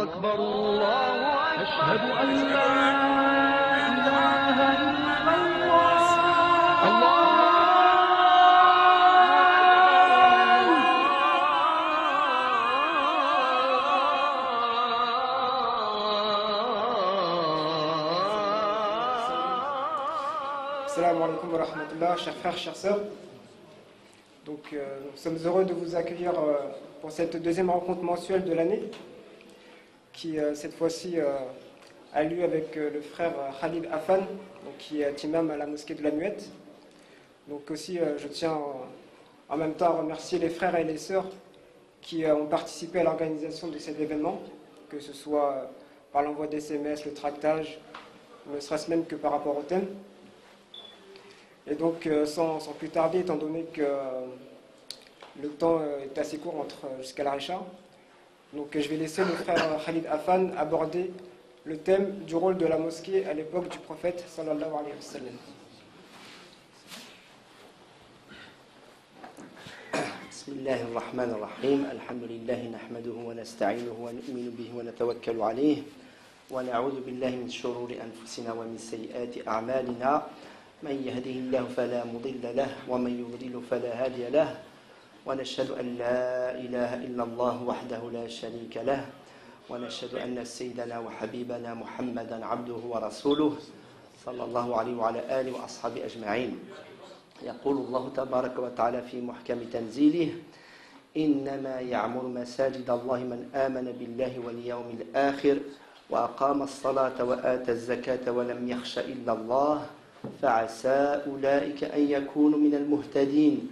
أكبر الله أكبر أشهد أن لا إله إلا الله Assalamu alaikum wa rahmatullah, chers frères, chères sœurs. Donc, nous sommes heureux de vous accueillir pour cette deuxième rencontre mensuelle de l'année, qui cette fois-ci a lieu avec le frère Khalid Afan, donc, qui est imam à la mosquée de la Muette. Donc aussi, je tiens en même temps à remercier les frères et les sœurs qui ont participé à l'organisation de cet événement, que ce soit par l'envoi d'SMS, le tractage, ne serait-ce même que par rapport au thème. Et donc, sans plus tarder, étant donné que le temps est assez court jusqu'à la Récha, donc je vais laisser le frère Khalid Afan aborder le thème du rôle de la mosquée à l'époque du prophète sallallahu alayhi wa sallam. Bismillah ar-Rahman ar-Rahim. Alhamdulillah nahmaduhu wa nasta'inuhu wa nu'minu bihi wa natawakkalu alayhi wa na'udhu billahi min shururi anfusina wa min sayyiati a'malina. من يهده الله فلا مضل له ومن يضلل فلا هادي له ونشهد أن لا إله إلا الله وحده لا شريك له ونشهد أن سيدنا وحبيبنا محمدا عبده ورسوله صلى الله عليه وعلى آله وأصحابه أجمعين. يقول الله تبارك وتعالى في محكم تنزيله إنما يعمر مساجد الله من آمن بالله واليوم الآخر وأقام الصلاة وآتى الزكاة ولم يخش إلا الله فعسى أولئك أن يكونوا من المهتدين.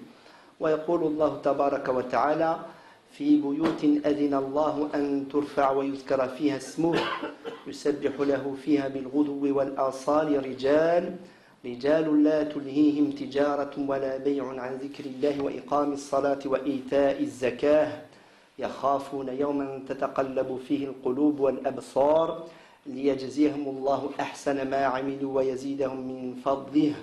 ويقول الله تبارك وتعالى في بيوت أذن الله أن ترفع ويذكر فيها اسمه يسبح له فيها بالغدو والآصال رجال لا تلهيهم تجارة ولا بيع عن ذكر الله وإقام الصلاة وإيتاء الزكاة يخافون يوما تتقلب فيه القلوب والأبصار ليجزيهم الله أحسن ما عملوا ويزيدهم من فضله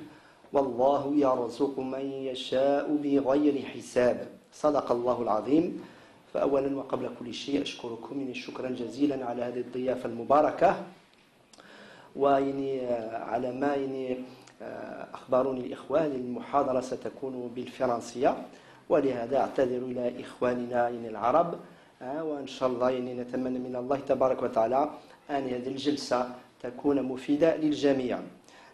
والله يرزق من يشاء بغير حساب. صدق الله العظيم. فأولا وقبل كل شيء أشكركم مني شكرا جزيلا على هذه الضيافة المباركة ويعني على ما يعني أخبرني الإخوان المحاضرة ستكون بالفرنسية ولهذا أعتذر إلى إخواننا يعني العرب وإن شاء الله يعني نتمنى من الله تبارك وتعالى أن هذه الجلسة تكون مفيدة للجميع.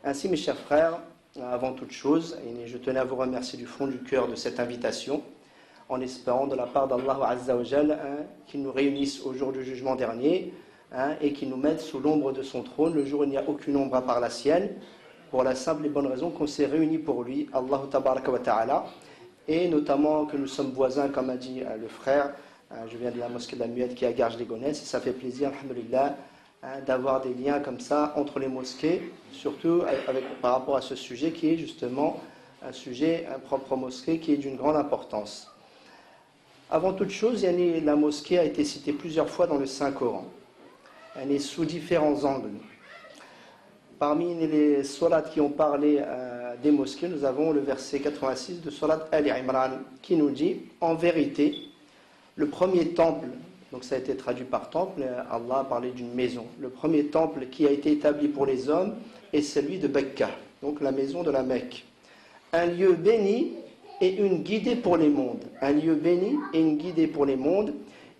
Ainsi, mes chers frères, avant toute chose, je tenais à vous remercier du fond du cœur de cette invitation, en espérant de la part d'Allah Azza wa Jal qu'il nous réunisse au jour du jugement dernier et qu'il nous mette sous l'ombre de son trône le jour où il n'y a aucune ombre à part la sienne, pour la simple et bonne raison qu'on s'est réunis pour lui, Allah Tabaraka wa Ta'ala, et notamment que nous sommes voisins, comme a dit le frère. Je viens de la mosquée de la Muette qui est à Garges-les-Gonesse et ça fait plaisir, alhamdoulilah, d'avoir des liens comme ça entre les mosquées, surtout par rapport à ce sujet qui est justement un sujet, un propre mosquée qui est d'une grande importance. Avant toute chose, la mosquée a été citée plusieurs fois dans le Saint-Coran. Elle est sous différents angles. Parmi les sourates qui ont parlé des mosquées, nous avons le verset 86 de sourate Al-Imran qui nous dit « En vérité, le premier temple » donc ça a été traduit par temple, Allah a parlé d'une maison. Le premier temple qui a été établi pour les hommes est celui de Mecca, donc la maison de la Mecque. Un lieu béni et une guidée pour les mondes. Un lieu béni et une guidée pour les mondes.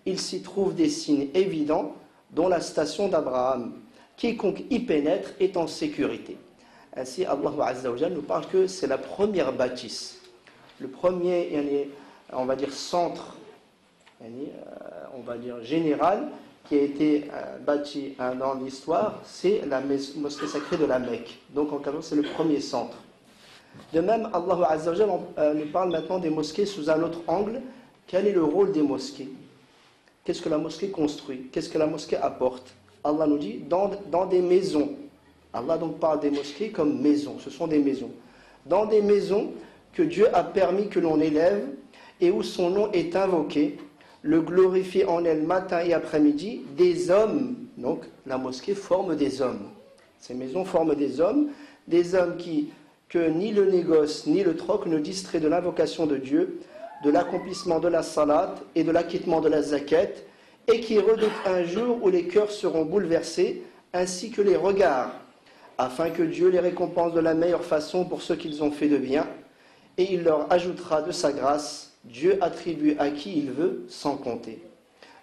Il s'y trouve des signes évidents, dont la station d'Abraham. Quiconque y pénètre est en sécurité. Ainsi, Allah Azza wa Jalla nous parle que c'est la première bâtisse. Le premier, on va dire, centre, on va dire général, qui a été bâti dans l'histoire, c'est la mosquée sacrée de la Mecque. Donc en quelque sorte, c'est le premier centre. De même, Allah Azza wa Jalla nous parle maintenant des mosquées sous un autre angle. Quel est le rôle des mosquées? Qu'est-ce que la mosquée construit? Qu'est-ce que la mosquée apporte? Allah nous dit dans des maisons. Allah donc parle des mosquées comme maisons. Ce sont des maisons. Dans des maisons que Dieu a permis que l'on élève et où son nom est invoqué, le glorifier en elle matin et après-midi, des hommes. Donc la mosquée forme des hommes. Ces maisons forment des hommes que ni le négoce ni le troc ne distrait de l'invocation de Dieu, de l'accomplissement de la salat et de l'acquittement de la zakat, et qui redoute un jour où les cœurs seront bouleversés, ainsi que les regards, afin que Dieu les récompense de la meilleure façon pour ce qu'ils ont fait de bien, et il leur ajoutera de sa grâce, Dieu attribue à qui il veut, sans compter.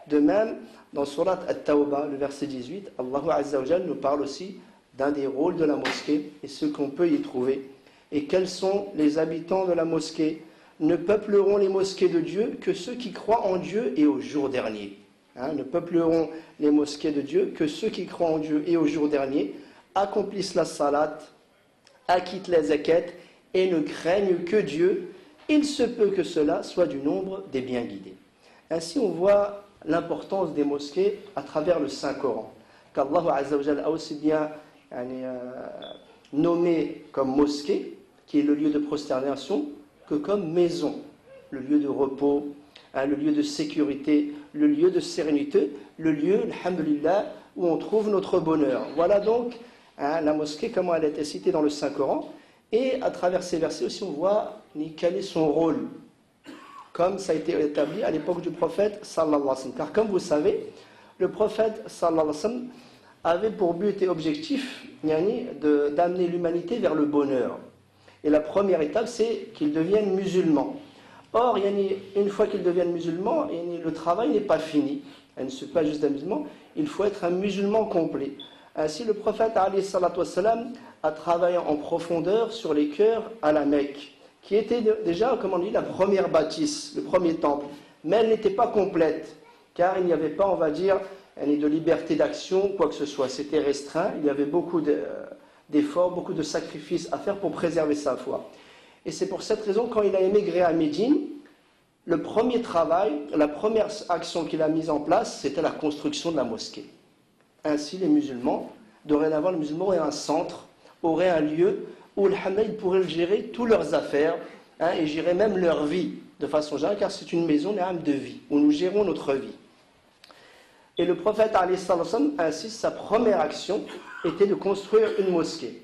De même, dans Surat At-Tawbah, le verset 18, Allah Azza wa Jal nous parle aussi d'un des rôles de la mosquée et ce qu'on peut y trouver. Et quels sont les habitants de la mosquée? Ne peupleront les mosquées de Dieu que ceux qui croient en Dieu et au jour dernier. Ne peupleront les mosquées de Dieu que ceux qui croient en Dieu et au jour dernier, accomplissent la salat, acquittent les zakat et ne craignent que Dieu. Il se peut que cela soit du nombre des bien guidés. Ainsi, on voit l'importance des mosquées à travers le Saint-Coran, qu'Allah Azza wa Jal a aussi bien nommé comme mosquée, qui est le lieu de prosternation, que comme maison, le lieu de repos, le lieu de sécurité, le lieu de sérénité, le lieu, alhamdulillah, où on trouve notre bonheur. Voilà donc la mosquée, comment elle a été citée dans le Saint-Coran, et à travers ces versets aussi on voit quel est son rôle, comme ça a été établi à l'époque du prophète sallallahu alayhi wa sallam. Car comme vous savez, le prophète sallallahu alayhi wa sallam avait pour but et objectif d'amener l'humanité vers le bonheur. Et la première étape, c'est qu'ils deviennent musulmans. Or, une fois qu'ils deviennent musulmans, le travail n'est pas fini. Il ne suffit pas juste d'un musulman, il faut être un musulman complet. Ainsi, le prophète alayhi salatu wassalam a travaillé en profondeur sur les cœurs à la Mecque, qui était déjà, comme on dit, la première bâtisse, le premier temple. Mais elle n'était pas complète, car il n'y avait pas, on va dire, de liberté d'action, quoi que ce soit. C'était restreint, il y avait beaucoup d'efforts, beaucoup de sacrifices à faire pour préserver sa foi. Et c'est pour cette raison, quand il a émigré à Médine, le premier travail, la première action qu'il a mise en place, c'était la construction de la mosquée. Ainsi, les musulmans, dorénavant, les musulmans auraient un centre, auraient un lieu où, alhamdoulilah, ils pourraient gérer toutes leurs affaires, et gérer même leur vie, de façon générale, car c'est une maison de vie, où nous gérons notre vie. Et le prophète, alayhi sallam, ainsi, sa première action était de construire une mosquée.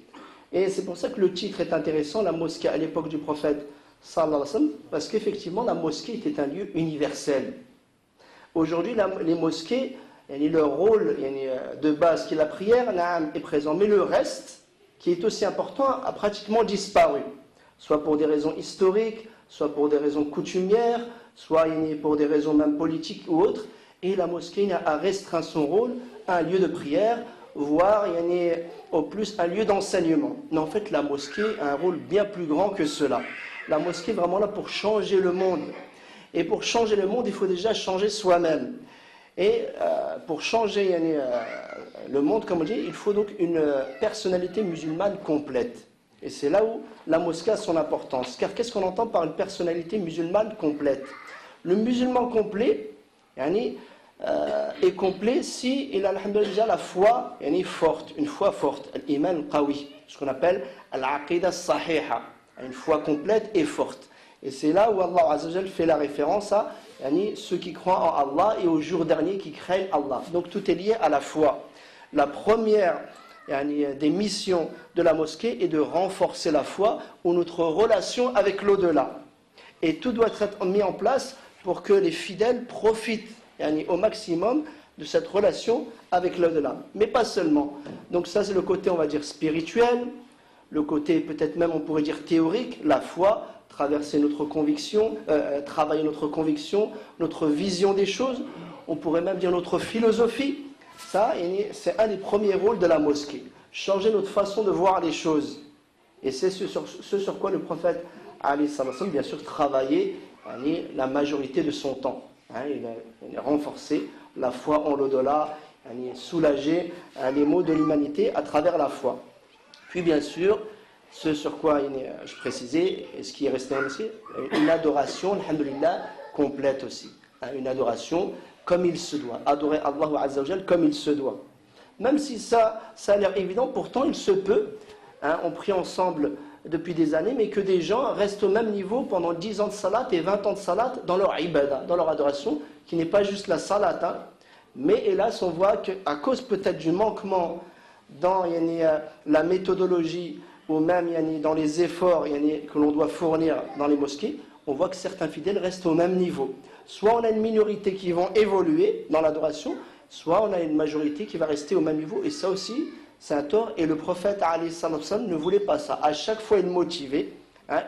Et c'est pour ça que le titre est intéressant, la mosquée à l'époque du prophète, sallallahu alayhi wa sallam, parce qu'effectivement, la mosquée était un lieu universel. Aujourd'hui, les mosquées, leur rôle de base, qui est la prière, est présent. Mais le reste, qui est aussi important, a pratiquement disparu. Soit pour des raisons historiques, soit pour des raisons coutumières, soit pour des raisons même politiques ou autres. Et la mosquée a restreint son rôle à un lieu de prière, voire au plus un lieu d'enseignement. Mais en fait, la mosquée a un rôle bien plus grand que cela. La mosquée est vraiment là pour changer le monde. Et pour changer le monde, il faut déjà changer soi-même. Et pour changer le monde, comme on dit, il faut donc une personnalité musulmane complète. Et c'est là où la mosquée a son importance. Car qu'est-ce qu'on entend par une personnalité musulmane complète? Le musulman complet est complet si il a alhamdoulilah la foi forte, une foi forte, l'iman qawi, ce qu'on appelle al-aqida sahiha, une foi complète et forte. Et c'est là où Allah Azza wa Jal fait la référence à ceux qui croient en Allah et au jour dernier qui craignent Allah. Donc tout est lié à la foi. La première des missions de la mosquée est de renforcer la foi ou notre relation avec l'au-delà. Et tout doit être mis en place pour que les fidèles profitent au maximum de cette relation avec l'au-delà. Mais pas seulement. Donc ça c'est le côté, on va dire, spirituel, le côté peut-être même on pourrait dire théorique, la foi, traverser notre conviction, travailler notre conviction, notre vision des choses, on pourrait même dire notre philosophie. Ça, c'est un des premiers rôles de la mosquée. Changer notre façon de voir les choses. Et c'est ce sur quoi le prophète, alayhi sallam, bien sûr, travaillait la majorité de son temps. Il a renforcé la foi en l'au-delà, soulagé les maux de l'humanité à travers la foi. Puis bien sûr, ce sur quoi je précisais, et ce qui est resté aussi, une adoration, alhamdoulilah, complète aussi. Une adoration comme il se doit. Adorer Allah Azza wa Jal comme il se doit. Même si ça a l'air évident, pourtant il se peut, on prie ensemble depuis des années, mais que des gens restent au même niveau pendant 10 ans de salat et 20 ans de salat dans leur ibadah, dans leur adoration, qui n'est pas juste la salat. Mais hélas, on voit qu'à cause peut-être du manquement dans la méthodologie, ou même dans les efforts que l'on doit fournir dans les mosquées, on voit que certains fidèles restent au même niveau. soit on a une minorité qui vont évoluer dans l'adoration, soit on a une majorité qui va rester au même niveau. Et ça aussi, c'est un tort. Et le prophète alayhi salam ne voulait pas ça. À chaque fois, il motivait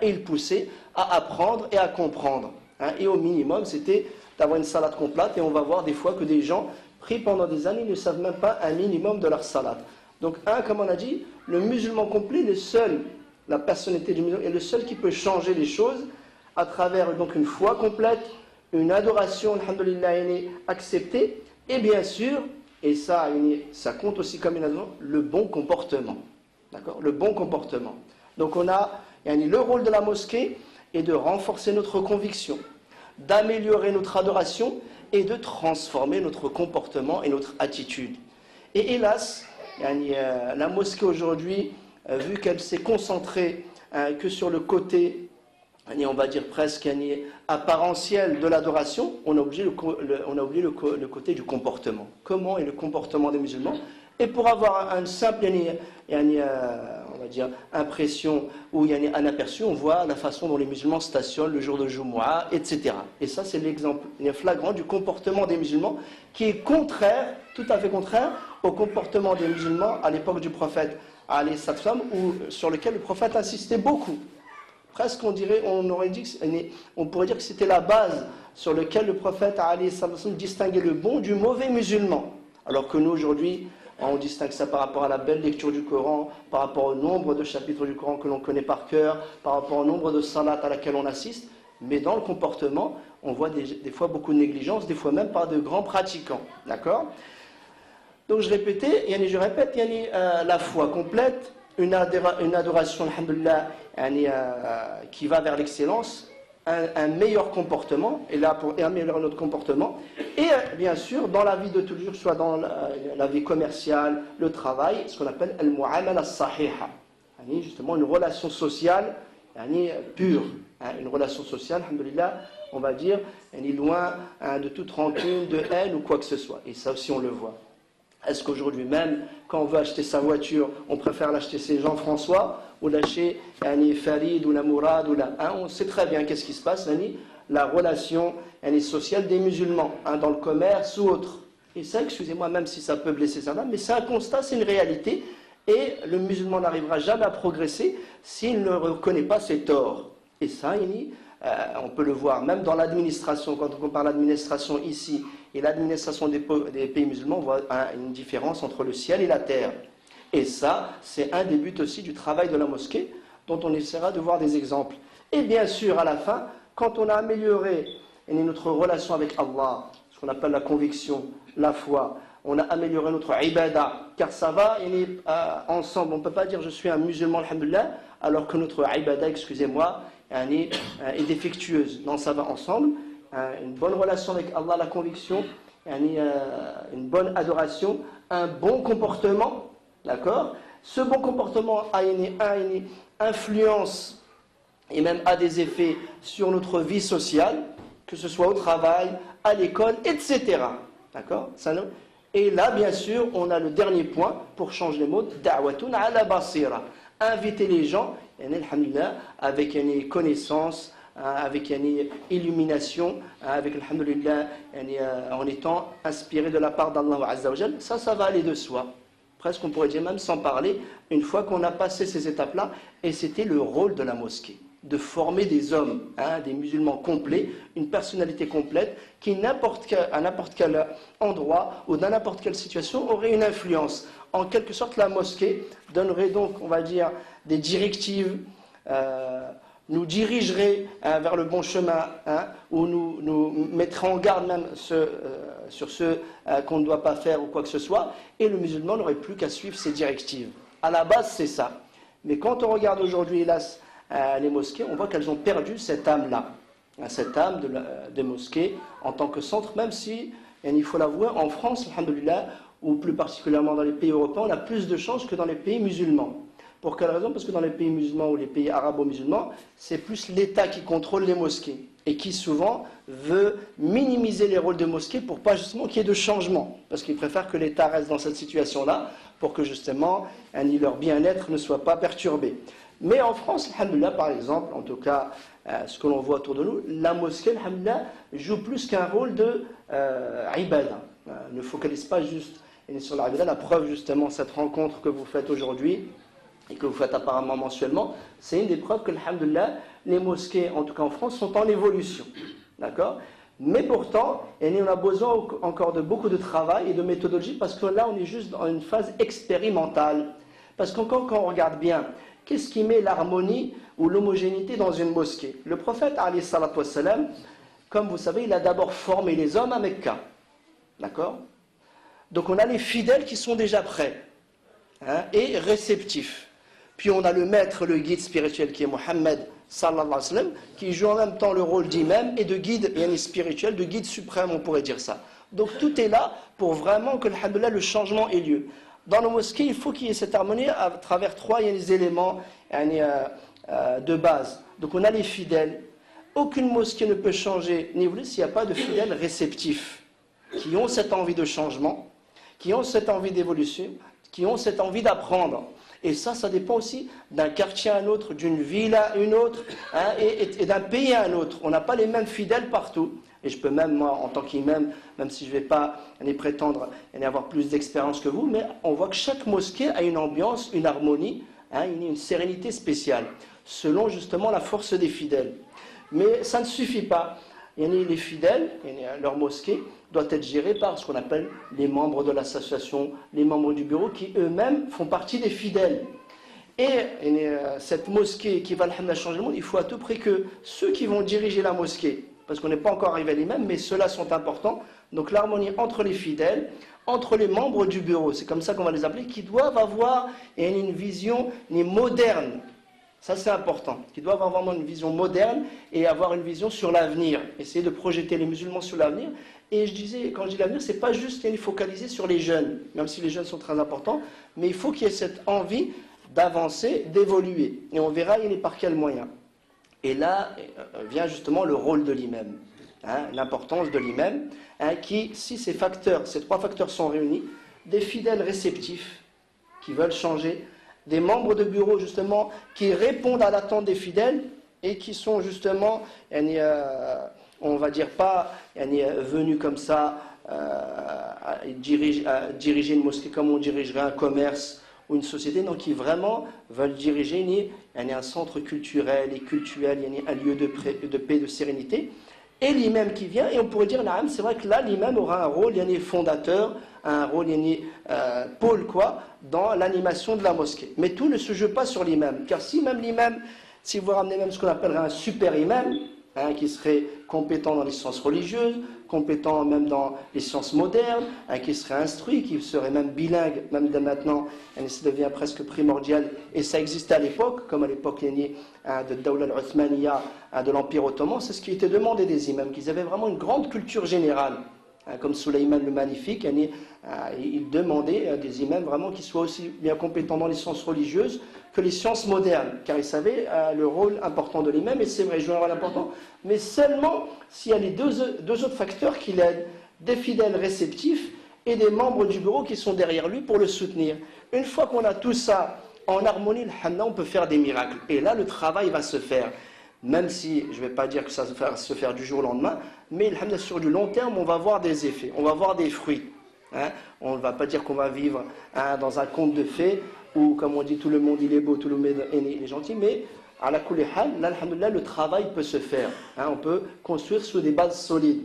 et il poussait à apprendre et à comprendre. Et au minimum, c'était d'avoir une salade complète. Et on va voir des fois que des gens prient pendant des années ne savent même pas un minimum de leur salade. Donc, comme on a dit, le musulman complet, la personnalité du musulman est le seul qui peut changer les choses à travers donc une foi complète, une adoration, alhamdoulilah, acceptée, et bien sûr, et ça compte aussi comme une adoration, le bon comportement. D'accord ? Le bon comportement. Donc on a le rôle de la mosquée est de renforcer notre conviction, d'améliorer notre adoration et de transformer notre comportement et notre attitude. Et hélas, la mosquée aujourd'hui, vu qu'elle s'est concentrée que sur le côté, on va dire presque apparentiel de l'adoration, on a oublié le côté du comportement. Comment est le comportement des musulmans? Et pour avoir un simple on va dire, impression ou un aperçu, on voit la façon dont les musulmans stationnent le jour de Jumu'ah, etc. Et ça, c'est l'exemple flagrant du comportement des musulmans qui est contraire, tout à fait contraire au comportement des musulmans à l'époque du prophète, sur lequel le prophète insistait beaucoup. Presque on pourrait dire que c'était la base sur laquelle le prophète distinguait le bon du mauvais musulman. Alors que nous aujourd'hui, on distingue ça par rapport à la belle lecture du Coran, par rapport au nombre de chapitres du Coran que l'on connaît par cœur, par rapport au nombre de salats à laquelle on assiste. Mais dans le comportement, on voit des fois beaucoup de négligence, des fois même par de grands pratiquants. D'accord ? Donc je répète, la foi complète, une adoration, alhamdoulilah, qui va vers l'excellence, un meilleur comportement, et là pour améliorer notre comportement, et bien sûr dans la vie de tous les jours, soit dans la vie commerciale, le travail, ce qu'on appelle al-mu'amala as-sahiha, justement une relation sociale pure, une relation sociale, alhamdoulilah, on va dire, loin de toute rancune, de haine ou quoi que ce soit, et ça aussi on le voit. Est-ce qu'aujourd'hui même, quand on veut acheter sa voiture, on préfère l'acheter chez Jean-François ou l'acheter Farid ou la Mourad on sait très bien qu'est-ce qui se passe, la relation sociale des musulmans, dans le commerce ou autre. Et ça, excusez-moi, même si ça peut blesser certains, mais c'est un constat, c'est une réalité, et le musulman n'arrivera jamais à progresser s'il ne reconnaît pas ses torts. Et ça, on peut le voir même dans l'administration, quand on compare l'administration ici et l'administration des pays musulmans, on voit une différence entre le ciel et la terre. Et ça, c'est un des buts aussi du travail de la mosquée, dont on essaiera de voir des exemples. Et bien sûr, à la fin, quand on a amélioré notre relation avec Allah, ce qu'on appelle la conviction, la foi, on a amélioré notre ibadah, car ça va ensemble. On ne peut pas dire je suis un musulman, alhamdoulilah, alors que notre ibadah, excusez-moi, est défectueuse. Non, ça va ensemble. Une bonne relation avec Allah, la conviction, une bonne adoration, un bon comportement, d'accord ? Ce bon comportement a une influence et même a des effets sur notre vie sociale, que ce soit au travail, à l'école, etc. D'accord ? Et là, bien sûr, on a le dernier point, pour changer les mots, da'watun ala basira. Inviter les gens, alhamdulillah, avec une connaissance, avec une illumination, avec alhamdulillah, en étant inspiré de la part d'Allah Azza wa Jal. Ça va aller de soi. Presque on pourrait dire même sans parler, une fois qu'on a passé ces étapes-là, et c'était le rôle de la mosquée, de former des hommes, des musulmans complets, une personnalité complète, qui à n'importe quel endroit ou dans n'importe quelle situation aurait une influence. En quelque sorte, la mosquée donnerait donc, on va dire, des directives, nous dirigerait vers le bon chemin, ou nous mettrait en garde même sur ce qu'on ne doit pas faire ou quoi que ce soit, et le musulman n'aurait plus qu'à suivre ces directives. À la base, c'est ça. Mais quand on regarde aujourd'hui, hélas, les mosquées, on voit qu'elles ont perdu cette âme-là, cette âme des mosquées en tant que centre, même si, il faut l'avouer, en France, alhamdoulilah, ou plus particulièrement dans les pays européens, on a plus de chances que dans les pays musulmans. Pour quelle raison ? Parce que dans les pays musulmans ou les pays arabo-musulmans, c'est plus l'État qui contrôle les mosquées et qui souvent veut minimiser les rôles de mosquées pour pas justement qu'il y ait de changement. Parce qu'ils préfèrent que l'État reste dans cette situation-là pour que justement leur bien-être ne soit pas perturbé. Mais en France, alhamdoulilah, par exemple, en tout cas, ce que l'on voit autour de nous, la mosquée, alhamdoulilah, joue plus qu'un rôle de ibada. Ne focalise pas juste sur la ibada. La preuve, justement, cette rencontre que vous faites aujourd'hui, et que vous faites apparemment mensuellement, c'est une des preuves que, alhamdoulilah, les mosquées, en tout cas en France, sont en évolution. D'accord ? Mais pourtant, on a besoin encore de beaucoup de travail et de méthodologie, parce que là, on est juste dans une phase expérimentale. Parce qu'encore, quand on regarde bien, qu'est-ce qui met l'harmonie ou l'homogénéité dans une mosquée? Le prophète, alayhi salatu wassalam, comme vous savez, il a d'abord formé les hommes à Mecca. D'accord? Donc on a les fidèles qui sont déjà prêts, et réceptifs. Puis on a le maître, le guide spirituel qui est Mohammed sallallahu alayhi wa sallam, qui joue en même temps le rôle d'imam et de guide spirituel, de guide suprême, on pourrait dire ça. Donc tout est là pour vraiment que alhamdoulilah, le changement ait lieu. Dans nos mosquées, il faut qu'il y ait cette harmonie à travers trois éléments de base. Donc on a les fidèles. Aucune mosquée ne peut changer ni évoluer s'il n'y a pas de fidèles réceptifs, qui ont cette envie de changement, qui ont cette envie d'évolution, qui ont cette envie d'apprendre. Et ça dépend aussi d'un quartier à un autre, d'une ville à une autre, et d'un pays à un autre. On n'a pas les mêmes fidèles partout. Et je peux même, moi, en tant qu'imam, même si je ne vais pas prétendre avoir plus d'expérience que vous, mais on voit que chaque mosquée a une ambiance, une harmonie, une sérénité spéciale, selon justement la force des fidèles. Mais ça ne suffit pas. Les fidèles, leur mosquée, doit être gérée par ce qu'on appelle les membres de l'association, les membres du bureau, qui eux-mêmes font partie des fidèles. Et cette mosquée qui va changer le monde, il faut à tout prix que ceux qui vont diriger la mosquée, parce qu'on n'est pas encore arrivé à l'imam, mais ceux-là sont importants, donc l'harmonie entre les fidèles, entre les membres du bureau, c'est comme ça qu'on va les appeler, qui doivent avoir une vision moderne. Ça, c'est important. Ils doivent avoir vraiment une vision moderne et avoir une vision sur l'avenir. Essayer de projeter les musulmans sur l'avenir. Et je disais, quand je dis l'avenir, ce n'est pas juste focaliser sur les jeunes, même si les jeunes sont très importants, mais il faut qu'il y ait cette envie d'avancer, d'évoluer. Et on verra par quels moyens. Et là vient justement le rôle de l'imam, l'importance de l'imam, qui, si ces trois facteurs sont réunis, des fidèles réceptifs qui veulent changer, des membres de bureau justement qui répondent à l'attente des fidèles et qui sont justement, on va dire pas venus comme ça à diriger une mosquée comme on dirigerait un commerce ou une société, donc qui vraiment veulent diriger un centre culturel et cultuel, un lieu de paix, de sérénité. Et l'imam qui vient, et on pourrait dire, c'est vrai que là, l'imam aura un rôle fondateur, un rôle pôle dans l'animation de la mosquée. Mais tout ne se joue pas sur l'imam, car si même l'imam, si vous ramenez même ce qu'on appellerait un super imam, qui serait compétent dans les sciences religieuses, compétent même dans les sciences modernes, qui serait instruit, qui serait même bilingue, même de maintenant, ça devient presque primordial, et ça existait à l'époque, comme à l'époque de Dawla al-Uthmaniya, de l'Empire ottoman, c'est ce qui était demandé des imams, qu'ils avaient vraiment une grande culture générale, comme Sulayman le Magnifique, il demandait des imams vraiment qui soient aussi bien compétents dans les sciences religieuses que les sciences modernes, car il savait le rôle important de l'imam, et c'est vrai, il joue un rôle important, mais seulement s'il y a les deux autres facteurs qui l'aident, des fidèles réceptifs et des membres du bureau qui sont derrière lui pour le soutenir. Une fois qu'on a tout ça en harmonie, on peut faire des miracles, et là le travail va se faire. Même si, je ne vais pas dire que ça va se faire du jour au lendemain, mais sur du long terme, on va voir des effets, on va voir des fruits. On ne va pas dire qu'on va vivre dans un conte de fées, où, comme on dit, tout le monde il est beau, tout le monde il est gentil, mais à la kulli hal, là, alhamdoulilah, le travail peut se faire. On peut construire sur des bases solides.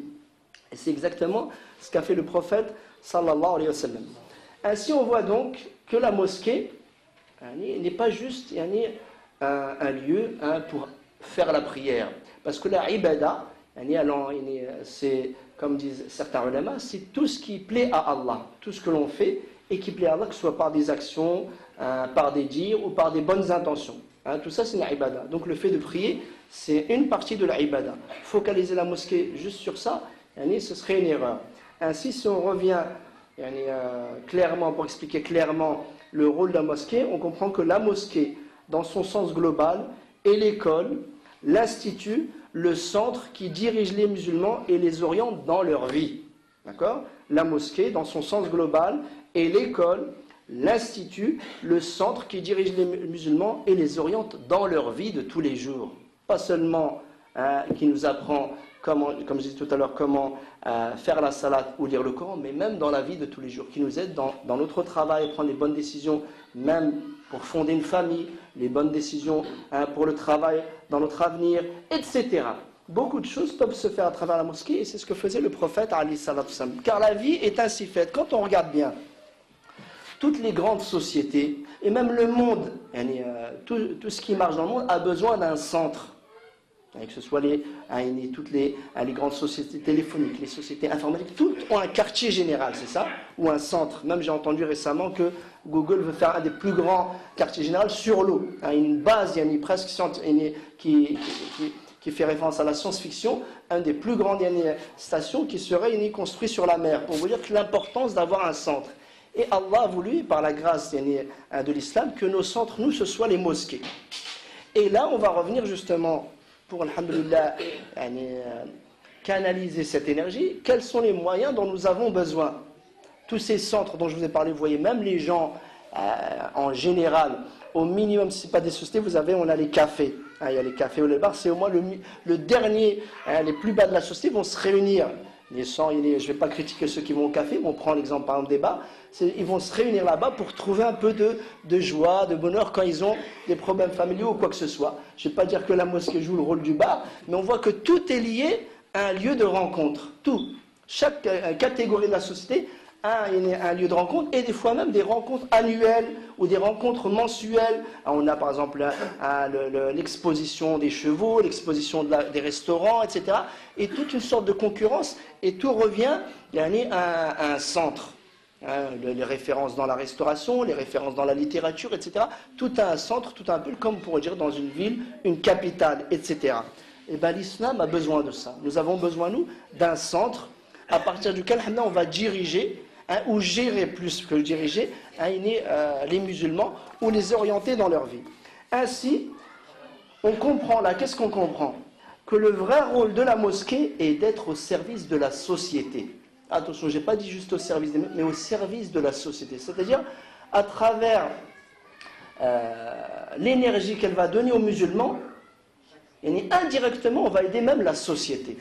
Et c'est exactement ce qu'a fait le prophète, sallallahu alayhi wa sallam. Ainsi, on voit donc que la mosquée n'est pas juste un lieu pour faire la prière. Parce que la ibada, c'est, comme disent certains ulama, c'est tout ce qui plaît à Allah, tout ce que l'on fait et qui plaît à Allah, que ce soit par des actions, par des dires ou par des bonnes intentions. Tout ça, c'est la ibada. Donc le fait de prier, c'est une partie de la ibada. Focaliser la mosquée juste sur ça, ce serait une erreur. Ainsi, si on revient clairement, pour expliquer clairement le rôle de la mosquée, on comprend que la mosquée, dans son sens global, est l'école, l'institut, le centre qui dirige les musulmans et les oriente dans leur vie. D'accord ? La mosquée, dans son sens global, est l'école, l'institut, le centre qui dirige les musulmans et les oriente dans leur vie de tous les jours. Pas seulement qui nous apprend, comme je disais tout à l'heure, comment faire la salat ou lire le Coran, mais même dans la vie de tous les jours, qui nous aide dans notre travail, prendre les bonnes décisions, même pour fonder une famille, les bonnes décisions pour le travail, dans notre avenir, etc. Beaucoup de choses peuvent se faire à travers la mosquée, et c'est ce que faisait le prophète, alayhi salatu wassalam. Car la vie est ainsi faite. Quand on regarde bien, toutes les grandes sociétés, et même le monde, tout ce qui marche dans le monde, a besoin d'un centre. Que ce soit toutes les grandes sociétés téléphoniques, les sociétés informatiques, toutes ont un quartier général, c'est ça? Ou un centre. Même j'ai entendu récemment que Google veut faire un des plus grands quartiers généraux sur l'eau. Une base presque qui fait référence à la science-fiction, une des plus grandes stations qui serait construite sur la mer, pour vous dire que l'importance d'avoir un centre. Et Allah a voulu, par la grâce de l'islam, que nos centres, nous, ce soient les mosquées. Et là, on va revenir justement pour, alhamdoulilah, canaliser cette énergie. Quels sont les moyens dont nous avons besoin? Tous ces centres dont je vous ai parlé, vous voyez, même les gens, en général, au minimum, si ce n'est pas des sociétés, on a les cafés. Il y a les cafés ou les bars, c'est au moins le dernier, les plus bas de la société vont se réunir. Je ne vais pas critiquer ceux qui vont au café, on prend l'exemple par exemple des bars, ils vont se réunir là-bas pour trouver un peu de joie, de bonheur quand ils ont des problèmes familiaux ou quoi que ce soit. Je ne vais pas dire que la mosquée joue le rôle du bar, mais on voit que tout est lié à un lieu de rencontre. Tout. Chaque catégorie de la société a un lieu de rencontre, et des fois même des rencontres annuelles ou des rencontres mensuelles. On a par exemple l'exposition des chevaux, l'exposition des restaurants, etc. Et toute une sorte de concurrence, et tout revient à un centre. Les références dans la restauration, les références dans la littérature, etc. Tout a un centre, tout un peu comme on pourrait dire dans une ville, une capitale, etc. Et bien l'islam a besoin de ça. Nous avons besoin, nous, d'un centre à partir duquel on va diriger, ou gérer plus que diriger, les musulmans, ou les orienter dans leur vie. Ainsi, on comprend là, qu'est-ce qu'on comprend? Que le vrai rôle de la mosquée est d'être au service de la société. Attention, je n'ai pas dit juste au service des musulmans, mais au service de la société. C'est-à-dire, à travers l'énergie qu'elle va donner aux musulmans, et indirectement, on va aider même la société.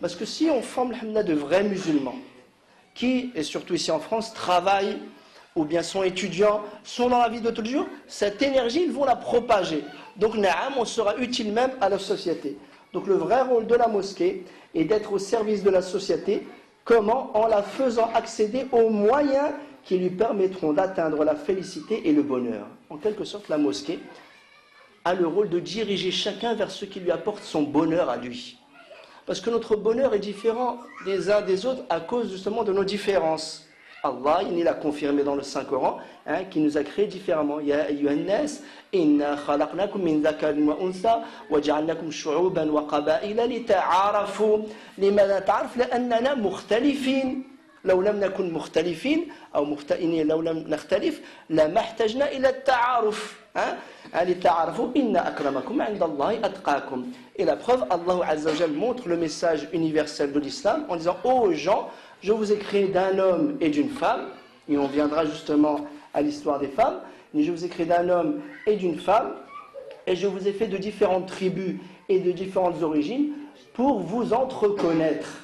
Parce que si on forme de vrais musulmans, qui, et surtout ici en France, travaillent, ou bien sont étudiants, sont dans la vie de tous les jours, cette énergie, ils vont la propager. Donc, on sera utile même à la société. Donc, le vrai rôle de la mosquée est d'être au service de la société. Comment? En la faisant accéder aux moyens qui lui permettront d'atteindre la félicité et le bonheur. En quelque sorte, la mosquée a le rôle de diriger chacun vers ce qui lui apporte son bonheur à lui. Parce que notre bonheur est différent des uns des autres à cause justement de nos différences. Allah, il l'a confirmé dans le Saint-Coran, qui nous a créés différemment. Ya ayyuhan nas, inna khalaqnakum min dhakarin wa untha wa ja'alnakum shu'uban wa qaba'ila lita'arafu. Limadha ta'araf la'annana mukhtalifin. لو لم نكن مختلفين أو لو لم نختلف لما احتجنا إلى التعارف لتعارفوا إن أكرمكم عند الله أتقاكم. Et la preuve, Allah Azza wa Jal montre le message universel de l'islam en disant: ô gens, je vous ai créé d'un homme et d'une femme, et on viendra justement à l'histoire des femmes, mais je vous ai créé d'un homme et d'une femme, et je vous ai fait de différentes tribus et de différentes origines pour vous entreconnaître.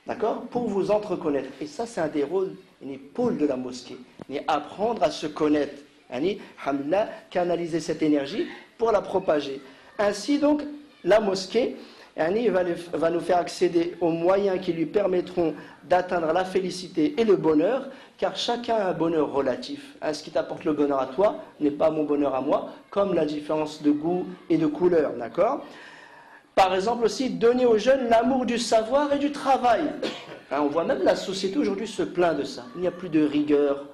D'accord? Pour vous entreconnaître. Et ça, c'est un des rôles, une pôle de la mosquée. Apprendre à se connaître. Alhamdulillah, canaliser cette énergie pour la propager. Ainsi donc, la mosquée va nous faire accéder aux moyens qui lui permettront d'atteindre la félicité et le bonheur, car chacun a un bonheur relatif. Ce qui t'apporte le bonheur à toi n'est pas mon bonheur à moi, comme la différence de goût et de couleur. D'accord? Par exemple aussi, donner aux jeunes l'amour du savoir et du travail. On voit même la société aujourd'hui se plaint de ça. Il n'y a plus de rigueur,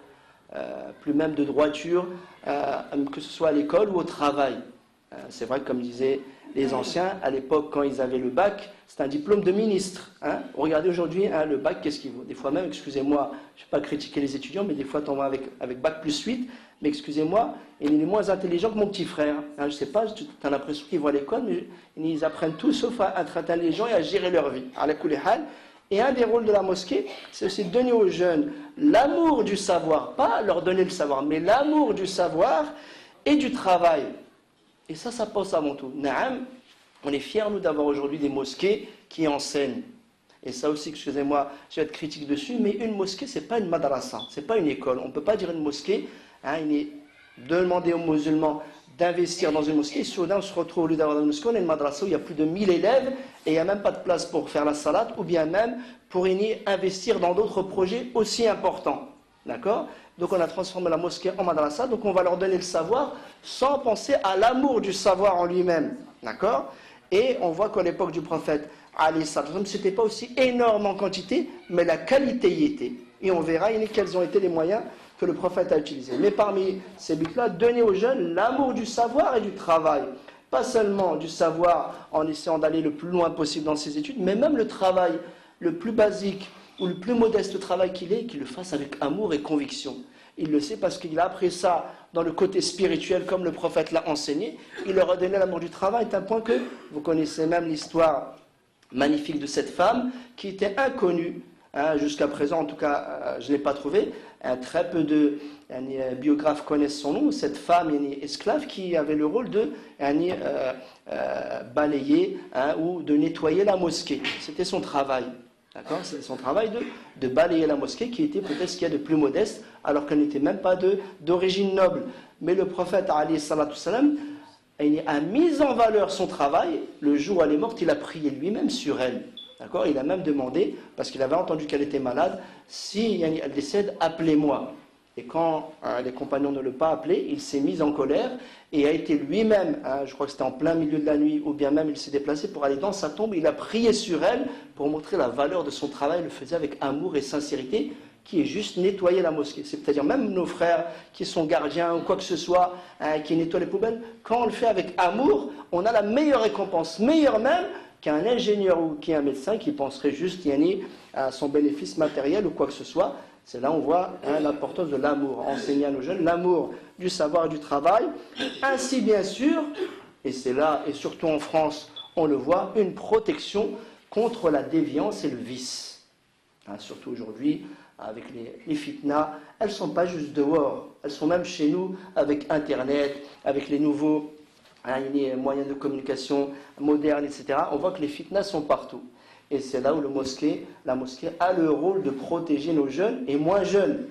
plus même de droiture, que ce soit à l'école ou au travail. C'est vrai que comme disaient les anciens, à l'époque quand ils avaient le bac, c'est un diplôme de ministre. Regardez aujourd'hui le bac, qu'est-ce qu'il vaut? Des fois même, excusez-moi, je ne vais pas critiquer les étudiants, mais des fois tu en vas avec bac plus 8, mais excusez-moi, il est moins intelligent que mon petit frère. Je ne sais pas, tu as l'impression qu'ils vont à l'école, mais ils apprennent tout sauf à être intelligents et à gérer leur vie. Et un des rôles de la mosquée, c'est aussi de donner aux jeunes l'amour du savoir, pas leur donner le savoir, mais l'amour du savoir et du travail. Et ça passe avant tout. Naam, on est fiers, nous, d'avoir aujourd'hui des mosquées qui enseignent. Et ça aussi, excusez-moi, je vais être critique dessus, mais une mosquée, ce n'est pas une madrasa, ce n'est pas une école. On ne peut pas dire une mosquée, il est demander aux musulmans d'investir dans une mosquée. Soudain, on se retrouve au lieu d'avoir une mosquée, on a une madrasa où il y a plus de 1000 élèves et il n'y a même pas de place pour faire la salade, ou bien même pour investir dans d'autres projets aussi importants. D'accord? Donc on a transformé la mosquée en madrasa, donc on va leur donner le savoir sans penser à l'amour du savoir en lui-même. D'accord? Et on voit qu'à l'époque du prophète, ce n'était pas aussi énorme en quantité, mais la qualité y était. Et on verra quels ont été les moyens que le prophète a utilisés. Mais parmi ces buts-là, donner aux jeunes l'amour du savoir et du travail. Pas seulement du savoir en essayant d'aller le plus loin possible dans ses études, mais même le travail le plus basique ou le plus modeste travail qu'il le fasse avec amour et conviction. Il le sait parce qu'il a appris ça dans le côté spirituel, comme le prophète l'a enseigné. Il leur a donné l'amour du travail, à un point que vous connaissez même l'histoire magnifique de cette femme qui était inconnue. Jusqu'à présent, en tout cas, je ne l'ai pas trouvé. Très peu de biographes connaissent son nom. Cette femme esclave qui avait le rôle de balayer ou de nettoyer la mosquée. C'était son travail. D'accord? C'était son travail de balayer la mosquée, qui était peut-être ce qu'il y a de plus modeste, alors qu'elle n'était même pas d'origine noble. Mais le prophète, alayhi salatu salam, a mis en valeur son travail. Le jour où elle est morte, il a prié lui-même sur elle. D'accord? Il a même demandé, parce qu'il avait entendu qu'elle était malade, si elle décède, appelez-moi. Et quand les compagnons ne l'ont pas appelé, il s'est mis en colère et a été lui-même, je crois que c'était en plein milieu de la nuit, ou bien même il s'est déplacé pour aller dans sa tombe, il a prié sur elle pour montrer la valeur de son travail, il le faisait avec amour et sincérité, qui est juste nettoyer la mosquée. C'est-à-dire même nos frères qui sont gardiens ou quoi que ce soit, qui nettoient les poubelles, quand on le fait avec amour, on a la meilleure récompense, meilleure même qu'un ingénieur ou qu'un médecin qui penserait juste à son bénéfice matériel ou quoi que ce soit. C'est là où on voit l'importance de l'amour, enseigner à nos jeunes l'amour du savoir et du travail, ainsi bien sûr, et c'est là, et surtout en France, on le voit, une protection contre la déviance et le vice. Surtout aujourd'hui, avec les fitnas, elles ne sont pas juste dehors, elles sont même chez nous avec Internet, avec les nouveaux moyens de communication modernes, etc. On voit que les fitnas sont partout. Et c'est là où la mosquée a le rôle de protéger nos jeunes et moins jeunes.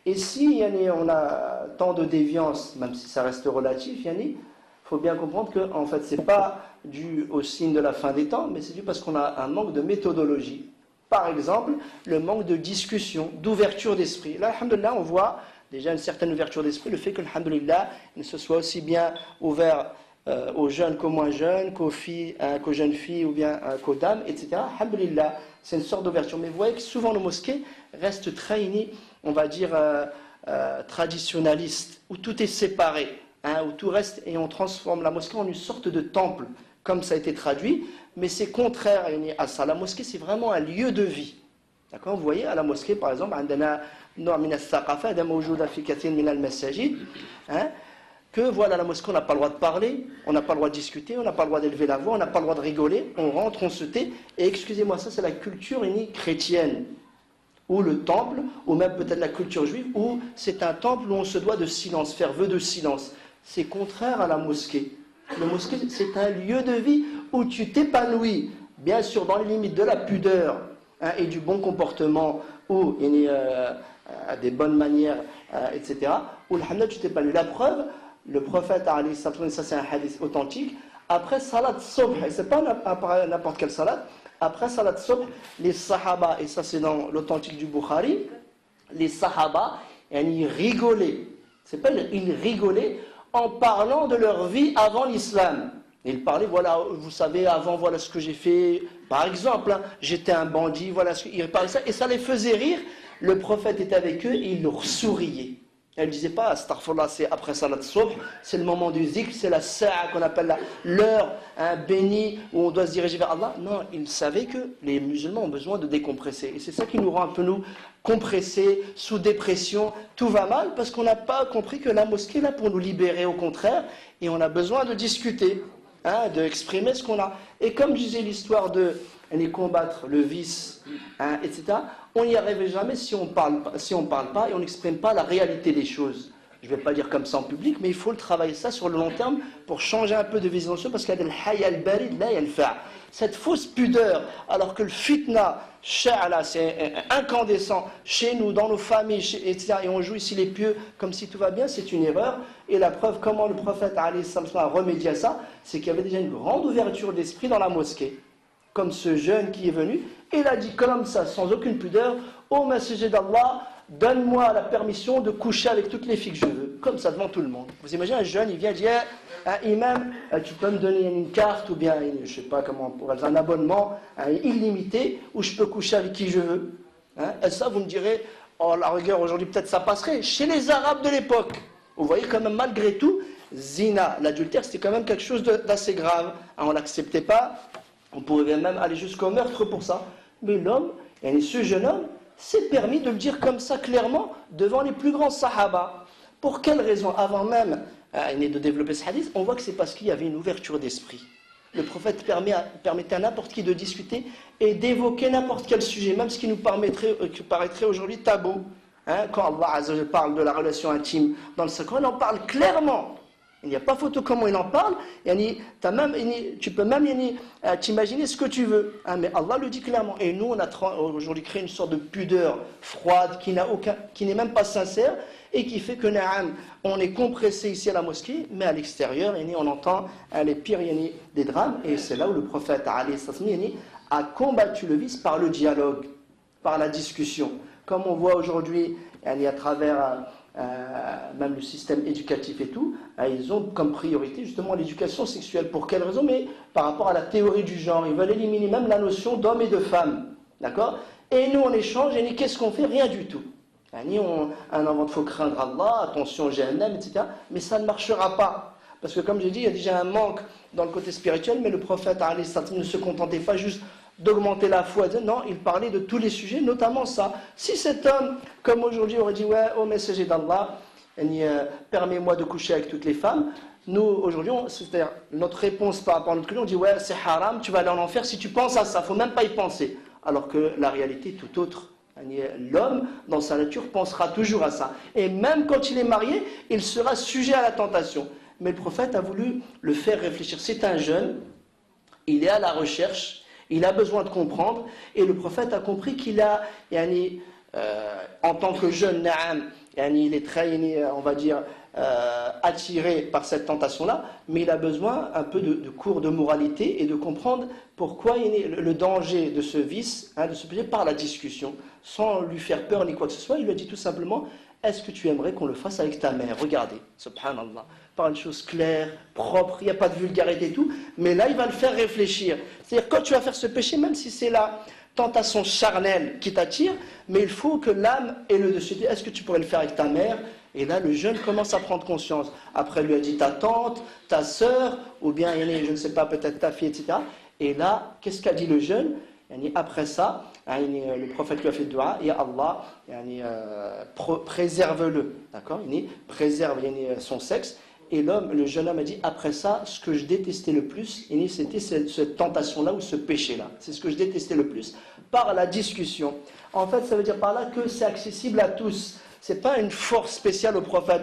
Et si on a tant de déviance, même si ça reste relatif, il faut bien comprendre que en fait, ce n'est pas dû au signe de la fin des temps, mais c'est dû parce qu'on a un manque de méthodologie. Par exemple, le manque de discussion, d'ouverture d'esprit. Là, alhamdoulilah, on voit déjà une certaine ouverture d'esprit, le fait que, alhamdoulilah, il se soit aussi bien ouvert aux jeunes qu'aux moins jeunes, qu'aux jeunes filles ou bien qu'aux dames, etc. Alhamdulillah, c'est une sorte d'ouverture. Mais vous voyez que souvent nos mosquées restent très on va dire, traditionnalistes, où tout est séparé, où tout reste, et on transforme la mosquée en une sorte de temple, comme ça a été traduit, mais c'est contraire à ça. La mosquée, c'est vraiment un lieu de vie. D'accord? Vous voyez, à la mosquée, par exemple, que voilà, la mosquée, on n'a pas le droit de parler, on n'a pas le droit de discuter, on n'a pas le droit d'élever la voix, on n'a pas le droit de rigoler, on rentre, on se tait, et excusez-moi, ça c'est la culture chrétienne, ou le temple, ou même peut-être la culture juive, où c'est un temple où on se doit de silence, faire vœu de silence. C'est contraire à la mosquée. La mosquée, c'est un lieu de vie où tu t'épanouis, bien sûr dans les limites de la pudeur et du bon comportement, ou des bonnes manières, etc., où alhamdoulilah, tu t'épanouis. La preuve, le prophète, ça c'est un hadith authentique, après salat subh, et c'est pas n'importe quelle salat, après salat subh, les sahaba, et ça c'est dans l'authentique du Bukhari, les sahaba, ils rigolaient. C'est pas ils rigolaient en parlant de leur vie avant l'islam. Ils parlaient, voilà, vous savez, avant, voilà ce que j'ai fait. Par exemple, j'étais un bandit, voilà ce qu'ils parlaient ça, et ça les faisait rire. Le prophète était avec eux et il leur souriait. Elle ne disait pas, astaghfirullah, c'est après salat subh, c'est le moment du zikr, c'est la sa'a qu'on appelle l'heure bénie où on doit se diriger vers Allah. Non, ils savaient que les musulmans ont besoin de décompresser. Et c'est ça qui nous rend un peu, nous, compressés, sous dépression. Tout va mal parce qu'on n'a pas compris que la mosquée est là pour nous libérer, au contraire. Et on a besoin de discuter, d'exprimer ce qu'on a. Et comme disait l'histoire de et combattre le vice, hein, etc., on n'y arriverait jamais si on parle pas et on n'exprime pas la réalité des choses. Je ne vais pas dire comme ça en public, mais il faut le travailler ça sur le long terme pour changer un peu de vision, parce qu'il y a del haya al-barid la yanfa'. Cette fausse pudeur, alors que le fitna, sha'ala, c'est incandescent chez nous, dans nos familles, etc., et on joue ici les pieux comme si tout va bien, c'est une erreur. Et la preuve, comment le prophète a remédié à ça, c'est qu'il y avait déjà une grande ouverture d'esprit dans la mosquée. Comme ce jeune qui est venu, et il a dit comme ça, sans aucune pudeur, ô messager d'Allah, donne-moi la permission de coucher avec toutes les filles que je veux, comme ça devant tout le monde. Vous imaginez un jeune, il vient dire, imam, tu peux me donner une carte ou bien, je ne sais pas comment, pour un abonnement illimité où je peux coucher avec qui je veux. Et ça, vous me direz, oh la rigueur, aujourd'hui peut-être ça passerait. Chez les Arabes de l'époque, vous voyez quand même malgré tout, zina, l'adultère, c'était quand même quelque chose d'assez grave. On ne l'acceptait pas, on pourrait même aller jusqu'au meurtre pour ça. Mais l'homme, ce jeune homme, s'est permis de le dire comme ça clairement devant les plus grands sahaba. Pour quelle raison? Avant même de développer ce hadith, on voit que c'est parce qu'il y avait une ouverture d'esprit. Le prophète permettait à n'importe qui de discuter et d'évoquer n'importe quel sujet, même ce qui nous paraîtrait aujourd'hui tabou. Quand Allah Azza wa Jalla parle de la relation intime dans le Coran, il en parle clairement. Il n'y a pas photo comment il en parle. Tu peux même t'imaginer ce que tu veux. Mais Allah le dit clairement. Et nous, on a aujourd'hui créé une sorte de pudeur froide qui n'est même pas sincère et qui fait que on est compressé ici à la mosquée, mais à l'extérieur, on entend les pires des drames. Et c'est là où le prophète a combattu le vice par le dialogue, par la discussion. Comme on voit aujourd'hui, à travers même le système éducatif et tout, ils ont comme priorité justement l'éducation sexuelle. Pour quelle raison? Mais par rapport à la théorie du genre, ils veulent éliminer même la notion d'homme et de femme. D'accord? Et nous, on échange, et qu'est-ce qu'on fait? Rien du tout. Un enfant, il faut craindre Allah, attention, Jahannam, etc. Mais ça ne marchera pas. Parce que comme j'ai dit, il y a déjà un manque dans le côté spirituel, mais le prophète ne se contentait pas juste d'augmenter la foi. Non, il parlait de tous les sujets, notamment ça. Si cet homme, comme aujourd'hui, aurait dit, ouais, ô messager d'Allah, permets-moi de coucher avec toutes les femmes, nous, aujourd'hui, c'est-à-dire notre réponse par rapport à notre culture, on dit, ouais, c'est haram, tu vas aller en enfer si tu penses à ça, il ne faut même pas y penser. Alors que la réalité est tout autre. L'homme, dans sa nature, pensera toujours à ça. Et même quand il est marié, il sera sujet à la tentation. Mais le prophète a voulu le faire réfléchir. C'est un jeune, il est à la recherche, il a besoin de comprendre, et le prophète a compris qu'il a, en tant que jeune, il est très, on va dire, attiré par cette tentation-là, mais il a besoin un peu de cours de moralité et de comprendre pourquoi il est le danger de ce vice, de ce péché, par la discussion, sans lui faire peur ni quoi que ce soit. Il lui a dit tout simplement, est-ce que tu aimerais qu'on le fasse avec ta mère? Regardez, subhanallah, par une chose claire, propre, il n'y a pas de vulgarité et tout, mais là il va le faire réfléchir. C'est-à-dire quand tu vas faire ce péché, même si c'est la tentation charnelle qui t'attire, mais il faut que l'âme ait le dessus. Est-ce que tu pourrais le faire avec ta mère? Et là, le jeune commence à prendre conscience. Après, il lui a dit ta tante, ta sœur, ou bien, je ne sais pas, peut-être ta fille, etc. Et là, qu'est-ce qu'a dit le jeune? Après ça, le prophète lui a fait dua, et Allah, préserve-le. D'accord? Préserve son sexe. Et le jeune homme a dit, après ça, ce que je détestais le plus, c'était cette tentation-là ou ce péché-là. C'est ce que je détestais le plus, par la discussion. En fait, ça veut dire par là que c'est accessible à tous. Ce n'est pas une force spéciale au prophète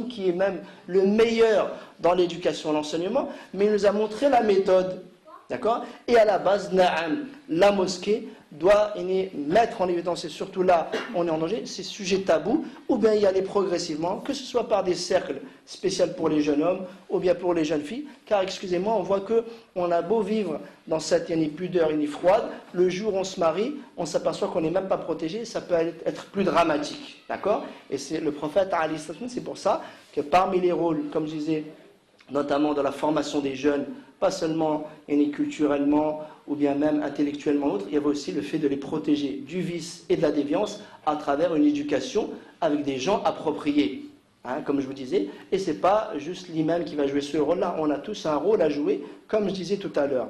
qui est même le meilleur dans l'éducation et l'enseignement, mais il nous a montré la méthode. D'accord? Et à la base, la mosquée doit mettre en évidence, et surtout là, on est en danger, ces sujets tabous, ou bien y aller progressivement, que ce soit par des cercles spéciaux pour les jeunes hommes, ou bien pour les jeunes filles, car excusez-moi, on voit qu'on a beau vivre dans cette pudeur froide, le jour où on se marie, on s'aperçoit qu'on n'est même pas protégé, ça peut être plus dramatique. D'accord? Et c'est le prophète, c'est pour ça que parmi les rôles, comme je disais, notamment dans la formation des jeunes, pas seulement culturellement ou bien même intellectuellement autre, il y avait aussi le fait de les protéger du vice et de la déviance à travers une éducation avec des gens appropriés, comme je vous disais, et ce n'est pas juste l'imam qui va jouer ce rôle-là, on a tous un rôle à jouer, comme je disais tout à l'heure.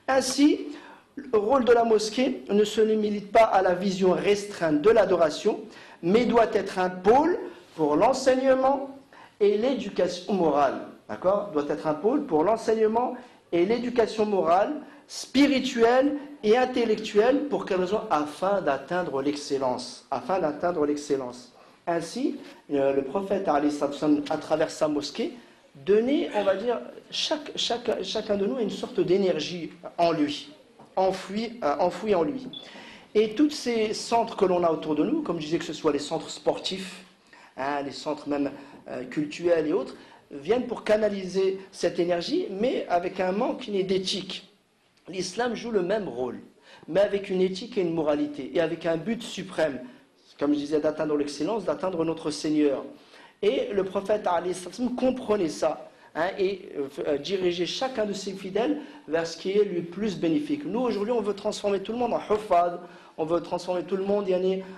Ainsi, le rôle de la mosquée ne se limite pas à la vision restreinte de l'adoration, mais doit être un pôle pour l'enseignement et l'éducation morale. D'accord? Doit être un pôle pour l'enseignement et l'éducation morale, spirituelle et intellectuelle. Pour quelle raison? Afin d'atteindre l'excellence. Afin d'atteindre l'excellence. Ainsi, le prophète, à travers sa mosquée, donnait, on va dire, chacun de nous a une sorte d'énergie en lui, enfouie en lui. Et tous ces centres que l'on a autour de nous, comme je disais, que ce soit les centres sportifs, les centres même cultuels et autres, viennent pour canaliser cette énergie, mais avec un manque d'éthique. L'islam joue le même rôle, mais avec une éthique et une moralité, et avec un but suprême, comme je disais, d'atteindre l'excellence, d'atteindre notre Seigneur. Et le prophète comprenait ça, et dirigeait chacun de ses fidèles vers ce qui est le plus bénéfique. Nous, aujourd'hui, on veut transformer tout le monde en huffaz, on veut transformer tout le monde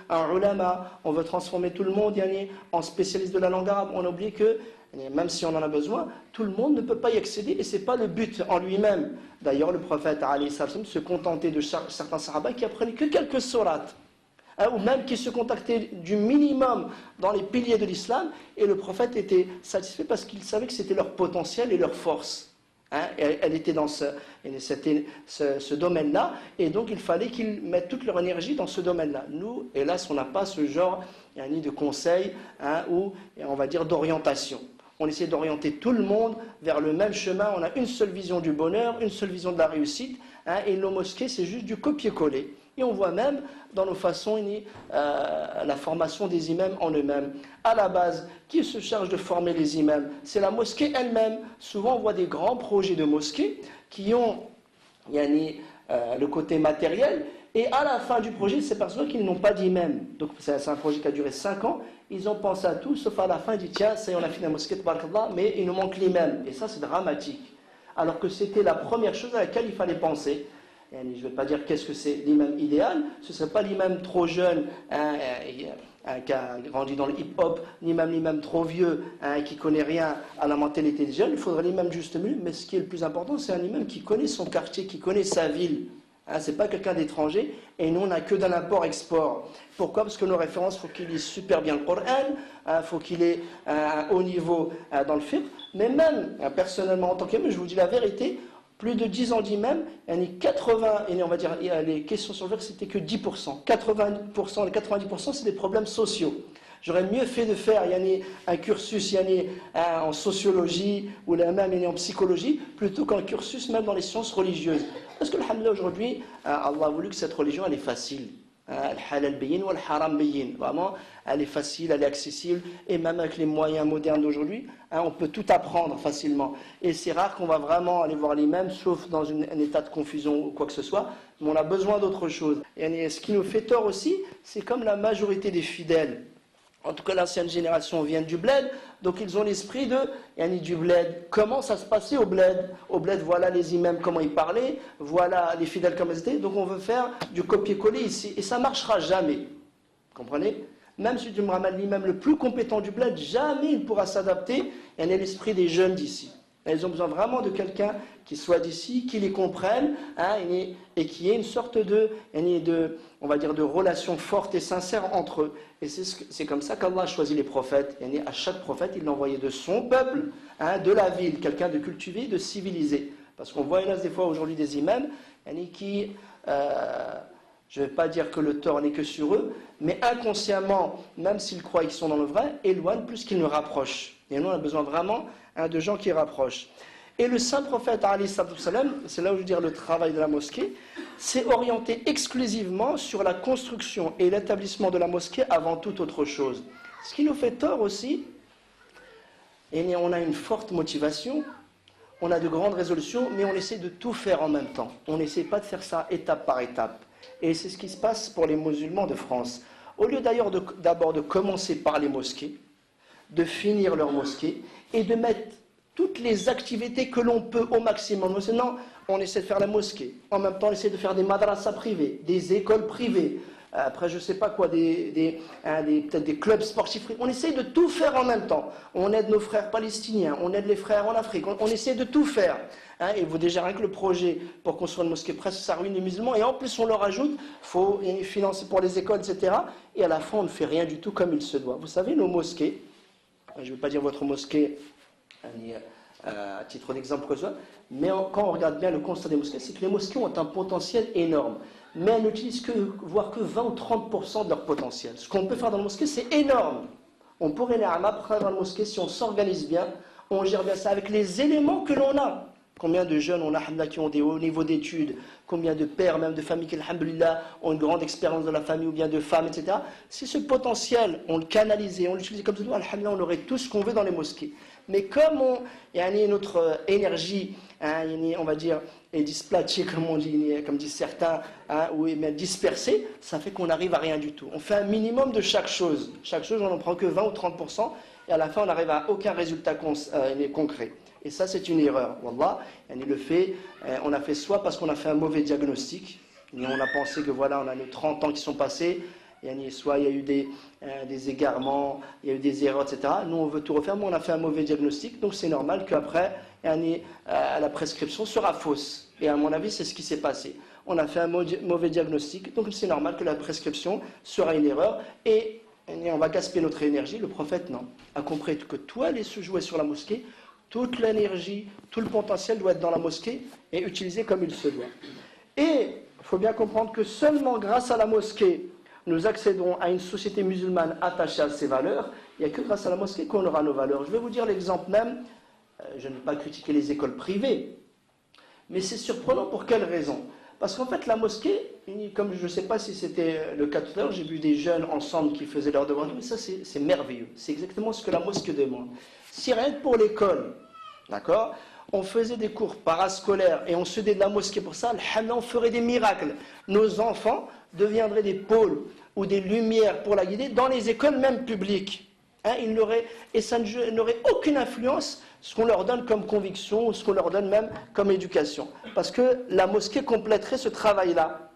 en ulama, on veut transformer tout le monde en spécialiste de la langue arabe. On oublie que, même si on en a besoin, tout le monde ne peut pas y accéder, et ce n'est pas le but en lui-même. D'ailleurs, le prophète se contentait de certains sahaba qui apprenaient que quelques sourates, ou même qui se contactaient du minimum dans les piliers de l'islam, et le prophète était satisfait parce qu'il savait que c'était leur potentiel et leur force. Elle était dans ce domaine-là, et donc il fallait qu'ils mettent toute leur énergie dans ce domaine-là. Nous, hélas, on n'a pas ce genre ni de conseil, ou on va dire d'orientation. On essaie d'orienter tout le monde vers le même chemin. On a une seule vision du bonheur, une seule vision de la réussite, et nos mosquées, c'est juste du copier-coller. Et on voit même dans nos façons la formation des imams en eux-mêmes. À la base, qui se charge de former les imams? C'est la mosquée elle-même. Souvent, on voit des grands projets de mosquées qui ont le côté matériel, et à la fin du projet, c'est parce qu'ils n'ont pas d'imam. Donc c'est un projet qui a duré 5 ans. Ils ont pensé à tout, sauf à la fin, ils disent tiens, ça y est, on a fini la mosquée, mais il nous manque l'imam. Et ça, c'est dramatique. Alors que c'était la première chose à laquelle il fallait penser. Je ne vais pas dire qu'est-ce que c'est l'imam idéal, ce ne serait pas l'imam trop jeune qui a grandi dans le hip-hop, ni même l'imam trop vieux qui ne connaît rien à la mentalité des jeunes. Il faudrait l'imam juste milieu, mais ce qui est le plus important, c'est un imam qui connaît son quartier, qui connaît sa ville. Ce n'est pas quelqu'un d'étranger, et nous on n'a que de l'import-export. Pourquoi? Parce que nos références, il faut qu'il lise super bien le Coran, il faut qu'il ait un haut niveau dans le fiqh, mais même personnellement en tant qu'imam, je vous dis la vérité, plus de 10 ans d'imam, il y a 80, et on va dire, les questions sur le fiqh, c'était que 10%. 80%, les 90%, c'est des problèmes sociaux. J'aurais mieux fait de faire un cursus en sociologie ou même en psychologie plutôt qu'un cursus même dans les sciences religieuses. Parce que alhamdoulilah, aujourd'hui, Allah a voulu que cette religion elle est facile. Al-halal bayin ou al-haram bayin. Vraiment, elle est facile, elle est accessible, et même avec les moyens modernes d'aujourd'hui, on peut tout apprendre facilement. Et c'est rare qu'on va vraiment aller voir l'imam, sauf dans un état de confusion ou quoi que ce soit, mais on a besoin d'autre chose. Et ce qui nous fait tort aussi, c'est comme la majorité des fidèles. En tout cas, l'ancienne génération vient du bled, donc ils ont l'esprit du bled. Comment ça se passait au bled? Au bled, voilà les imams, comment ils parlaient, voilà les fidèles comme ils étaient, donc on veut faire du copier-coller ici, et ça ne marchera jamais. Vous comprenez? Même si tu me ramènes l'imam le plus compétent du bled, jamais il pourra s'adapter à l'esprit des jeunes d'ici. Ils ont besoin vraiment de quelqu'un qui soit d'ici, qui les comprenne, et qui ait une sorte on va dire, de relation forte et sincère entre eux. Et c'est comme ça qu'Allah a choisi les prophètes. À chaque prophète, il l'envoyait de son peuple, de la ville, quelqu'un de cultivé, de civilisé. Parce qu'on voit hélas des fois aujourd'hui des imams qui, je ne vais pas dire que le tort n'est que sur eux, mais inconsciemment, même s'ils croient qu'ils sont dans le vrai, éloignent plus qu'ils ne rapprochent. Et nous, on a besoin vraiment de gens qui rapprochent. Et le saint prophète, c'est là où je veux dire le travail de la mosquée, s'est orienté exclusivement sur la construction et l'établissement de la mosquée avant toute autre chose. Ce qui nous fait tort aussi, et on a une forte motivation, on a de grandes résolutions, mais on essaie de tout faire en même temps. On n'essaie pas de faire ça étape par étape. Et c'est ce qui se passe pour les musulmans de France. Au lieu d'ailleurs d'abord de commencer par les mosquées, de finir leurs mosquées, et de mettre toutes les activités que l'on peut au maximum. Maintenant, on essaie de faire la mosquée. En même temps, on essaie de faire des madrasas privées, des écoles privées. Après, je ne sais pas quoi, peut-être des clubs sportifs. On essaie de tout faire en même temps. On aide nos frères palestiniens, on aide les frères en Afrique. On essaie de tout faire. Et vous déjà, rien que le projet pour construire une mosquée, presque ça ruine les musulmans. Et en plus, on leur ajoute, il faut financer pour les écoles, etc. Et à la fin, on ne fait rien du tout comme il se doit. Vous savez, nos mosquées, je ne veux pas dire votre mosquée à titre d'exemple que ce soit. Mais quand on regarde bien le constat des mosquées, c'est que les mosquées ont un potentiel énorme. Mais elles n'utilisent voire que 20 ou 30% de leur potentiel. Ce qu'on peut faire dans la mosquée, c'est énorme. On pourrait faire dans la mosquée si on s'organise bien, on gère bien ça avec les éléments que l'on a. Combien de jeunes on a qui ont des hauts niveaux d'études, combien de pères, même de familles qui, alhamdoulilah, ont une grande expérience de la famille ou bien de femmes, etc. Si ce potentiel, on le canalisait, on l'utilisait comme ça, alhamdoulilah, on aurait tout ce qu'on veut dans les mosquées. Mais comme notre énergie, on va dire, est displatchée, comme disent certains, ou est dispersée, ça fait qu'on n'arrive à rien du tout. On fait un minimum de chaque chose. Chaque chose, on n'en prend que 20 ou 30%, et à la fin, on n'arrive à aucun résultat concret. Et ça, c'est une erreur. Wallah, on a fait soit parce qu'on a fait un mauvais diagnostic, et on a pensé que voilà, on a nos 30 ans qui sont passés, soit il y a eu des égarements, il y a eu des erreurs, etc. Nous, on veut tout refaire, mais on a fait un mauvais diagnostic, donc c'est normal qu'après, la prescription sera fausse. Et à mon avis, c'est ce qui s'est passé. On a fait un mauvais diagnostic, donc c'est normal que la prescription sera une erreur, et on va gaspiller notre énergie. Le prophète, non, a compris que tout allait se jouer sur la mosquée, toute l'énergie, tout le potentiel doit être dans la mosquée et utilisé comme il se doit. Et il faut bien comprendre que seulement grâce à la mosquée, nous accéderons à une société musulmane attachée à ses valeurs. Il n'y a que grâce à la mosquée qu'on aura nos valeurs. Je vais vous dire l'exemple même, je ne vais pas critiquer les écoles privées, mais c'est surprenant pour quelle raison? Parce qu'en fait, la mosquée, comme je ne sais pas si c'était le cas tout à l'heure, j'ai vu des jeunes ensemble qui faisaient leurs devoirs, mais ça c'est merveilleux. C'est exactement ce que la mosquée demande. Si rien que pour l'école, d'accord, on faisait des cours parascolaires et on se donnait de la mosquée pour ça, alhamdoulilah, on ferait des miracles. Nos enfants deviendraient des pôles ou des lumières pour la guider dans les écoles même publiques. Et ça n'aurait aucune influence ce qu'on leur donne comme conviction ou ce qu'on leur donne même comme éducation. Parce que la mosquée compléterait ce travail-là.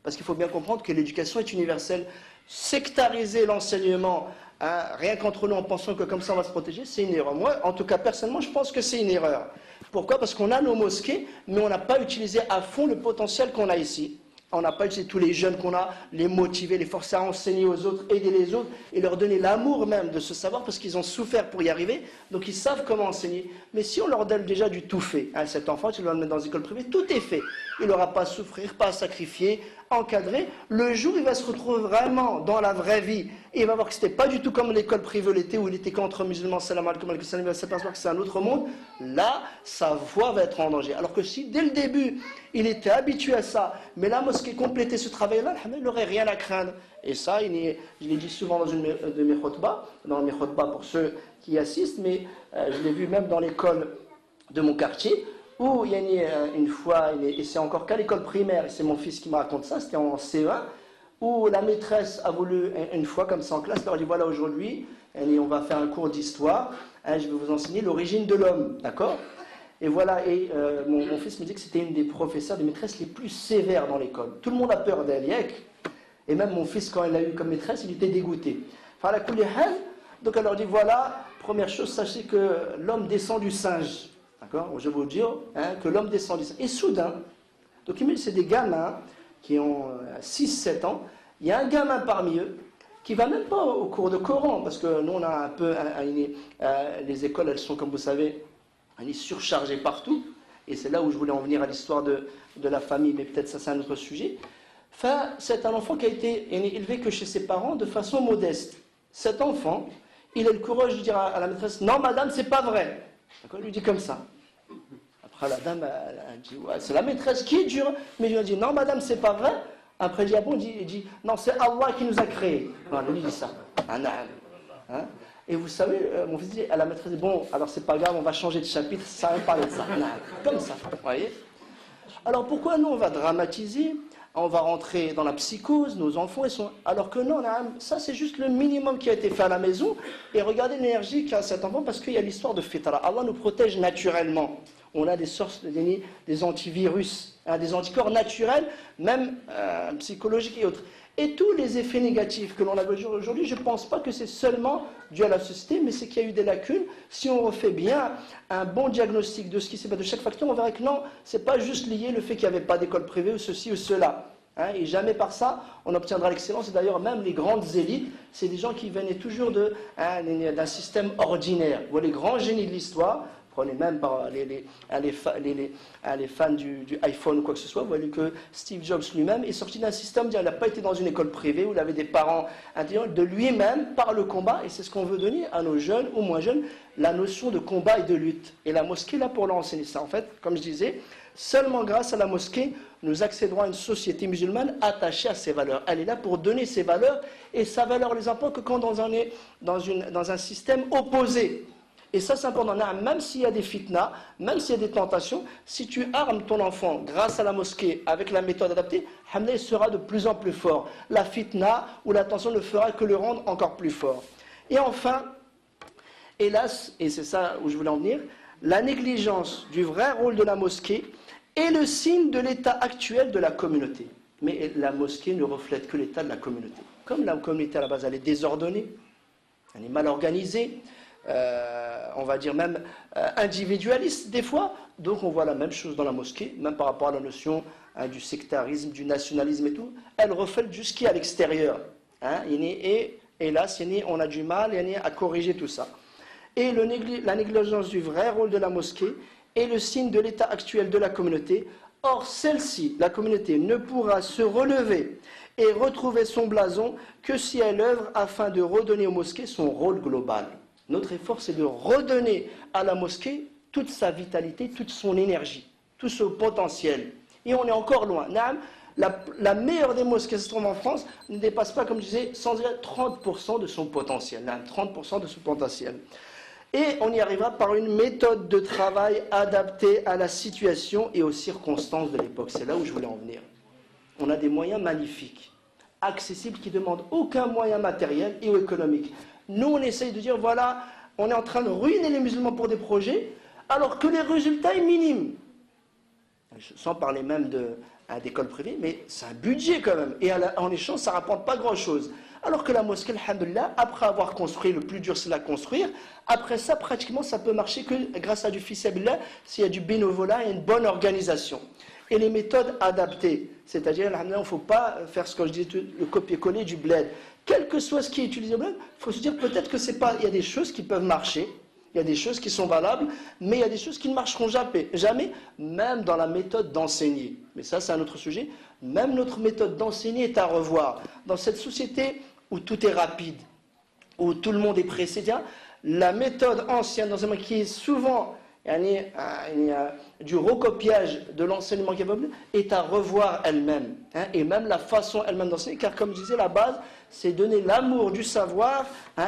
Parce qu'il faut bien comprendre que l'éducation est universelle. Sectariser l'enseignement, rien qu'entre nous en pensant que comme ça on va se protéger, c'est une erreur. Moi, en tout cas, personnellement, je pense que c'est une erreur. Pourquoi? Parce qu'on a nos mosquées, mais on n'a pas utilisé à fond le potentiel qu'on a ici. On n'a pas utilisé tous les jeunes qu'on a, les motiver, les forcer à enseigner aux autres, aider les autres, et leur donner l'amour même de ce savoir, parce qu'ils ont souffert pour y arriver, donc ils savent comment enseigner. Mais si on leur donne déjà du tout fait, cet enfant, tu dois le mettre dans les écoles privées, tout est fait. Il n'aura pas à souffrir, pas à sacrifier, encadré. Le jour où il va se retrouver vraiment dans la vraie vie, et il va voir que ce n'était pas du tout comme l'école privée l'été, où il était qu'entre musulmans, salam alaikum, il va s'apercevoir que c'est un autre monde, là, sa voix va être en danger. Alors que si, dès le début, il était habitué à ça, mais la mosquée complétait ce travail-là, il n'aurait rien à craindre. Et ça, je l'ai dit souvent dans une de mes khutbahs, pour ceux qui assistent, mais je l'ai vu même dans l'école de mon quartier, où il y a une fois, et c'est encore qu'à l'école primaire, et c'est mon fils qui me raconte ça, c'était en CE1, où la maîtresse a voulu, une fois comme ça en classe, leur dit voilà aujourd'hui, on va faire un cours d'histoire, je vais vous enseigner l'origine de l'homme, d'accord? Et voilà, et mon fils me dit que c'était une des professeurs, des maîtresses les plus sévères dans l'école. Tout le monde a peur d'elle, et même mon fils, quand il l'a eu comme maîtresse, il était dégoûté. Enfin, la coulée, donc elle leur dit voilà, première chose, sachez que l'homme descend du singe. D'accord? Je vais vous dire que l'homme descend du singe. Et soudain, donc c'est des gamins qui ont 6-7 ans, il y a un gamin parmi eux qui va même pas au cours de Coran, parce que nous on a un peu, les écoles elles sont comme vous savez, surchargées partout, et c'est là où je voulais en venir à l'histoire de la famille, mais peut-être ça c'est un autre sujet. Enfin, c'est un enfant qui a été élevé que chez ses parents de façon modeste. Cet enfant, il a le courage de dire à la maîtresse, non madame, c'est pas vrai. D'accord, il lui dit comme ça. Après la dame, elle dit, ouais, c'est la maîtresse qui est dure, mais il lui a dit, non madame, c'est pas vrai. Après il dit, ah bon, il dit, non, c'est Allah qui nous a créés. Voilà, il lui dit ça. Et vous savez, mon fils dit à la maîtresse, bon, alors c'est pas grave, on va changer de chapitre, ça va même parler de ça. Comme ça, vous voyez. Alors pourquoi nous on va dramatiser, on va rentrer dans la psychose, nos enfants ils sont... Alors que non, ça c'est juste le minimum qui a été fait à la maison, et regardez l'énergie qu'a cet enfant, parce qu'il y a l'histoire de fitra. Allah nous protège naturellement. On a des sources, des antivirus, des anticorps naturels, même psychologiques et autres. Et tous les effets négatifs que l'on a aujourd'hui, je ne pense pas que c'est seulement dû à la société, mais c'est qu'il y a eu des lacunes. Si on refait bien un bon diagnostic de ce qui s'est passé de chaque facteur, on verra que non, ce n'est pas juste lié le fait qu'il n'y avait pas d'école privée ou ceci ou cela. Et jamais par ça, on obtiendra l'excellence. Et d'ailleurs, même les grandes élites, c'est des gens qui venaient toujours d'un système ordinaire. Vous voyez, les grands génies de l'histoire, le prenez même par les fans du iPhone ou quoi que ce soit, vous voyez que Steve Jobs lui-même est sorti d'un système, il n'a pas été dans une école privée où il avait des parents intelligents, de lui-même par le combat, et c'est ce qu'on veut donner à nos jeunes ou moins jeunes, la notion de combat et de lutte. Et la mosquée est là pour leur enseigner ça. En fait, comme je disais, seulement grâce à la mosquée, nous accéderons à une société musulmane attachée à ses valeurs. Elle est là pour donner ses valeurs, et sa valeur les apprend que quand on est dans un système opposé. Et ça, c'est important. Même s'il y a des fitnas, même s'il y a des tentations, si tu armes ton enfant grâce à la mosquée avec la méthode adaptée, Hamna sera de plus en plus fort. La fitna ou la tension ne fera que le rendre encore plus fort. Et enfin, hélas, et c'est ça où je voulais en venir, la négligence du vrai rôle de la mosquée est le signe de l'état actuel de la communauté. Mais la mosquée ne reflète que l'état de la communauté. Comme la communauté à la base, elle est désordonnée, elle est mal organisée, on va dire même individualiste des fois, donc on voit la même chose dans la mosquée, même par rapport à la notion du sectarisme, du nationalisme et tout, elle reflète juste ce qui est à l'extérieur. Et hélas, on a du mal à corriger tout ça. Et la négligence du vrai rôle de la mosquée est le signe de l'état actuel de la communauté. Or, celle-ci, la communauté, ne pourra se relever et retrouver son blason que si elle œuvre afin de redonner aux mosquées son rôle global. Notre effort, c'est de redonner à la mosquée toute sa vitalité, toute son énergie, tout son potentiel. Et on est encore loin. La meilleure des mosquées qui se trouve en France ne dépasse pas, comme je disais, sans dire 30% de son potentiel. 30% de son potentiel. Et on y arrivera par une méthode de travail adaptée à la situation et aux circonstances de l'époque. C'est là où je voulais en venir. On a des moyens magnifiques, accessibles, qui ne demandent aucun moyen matériel et ou économique. Nous, on essaye de dire, voilà, on est en train de ruiner les musulmans pour des projets, alors que les résultats sont minimes. Sans parler même d'école privée, mais c'est un budget quand même. Et en échange, ça ne rapporte pas grand-chose. Alors que la mosquée, alhamdoulilah, après avoir construit, le plus dur c'est la construire, après ça, pratiquement, ça peut marcher que grâce à du fisabilillah, s'il y a du bénévolat et une bonne organisation. Et les méthodes adaptées, c'est-à-dire, alhamdoulilah, il ne faut pas faire ce que je disais, le copier-coller du bled. Quel que soit ce qui est utilisé au bled, il faut se dire peut-être que c'est pas, il y a des choses qui peuvent marcher, il y a des choses qui sont valables, mais il y a des choses qui ne marcheront jamais, même dans la méthode d'enseigner. Mais ça, c'est un autre sujet. Même notre méthode d'enseigner est à revoir. Dans cette société où tout est rapide, où tout le monde est pressé, la méthode ancienne d'enseignement qui est souvent du recopiage de l'enseignement qui est à revoir elle-même. Et même la façon elle-même d'enseigner, car comme je disais, la base, c'est donner l'amour du savoir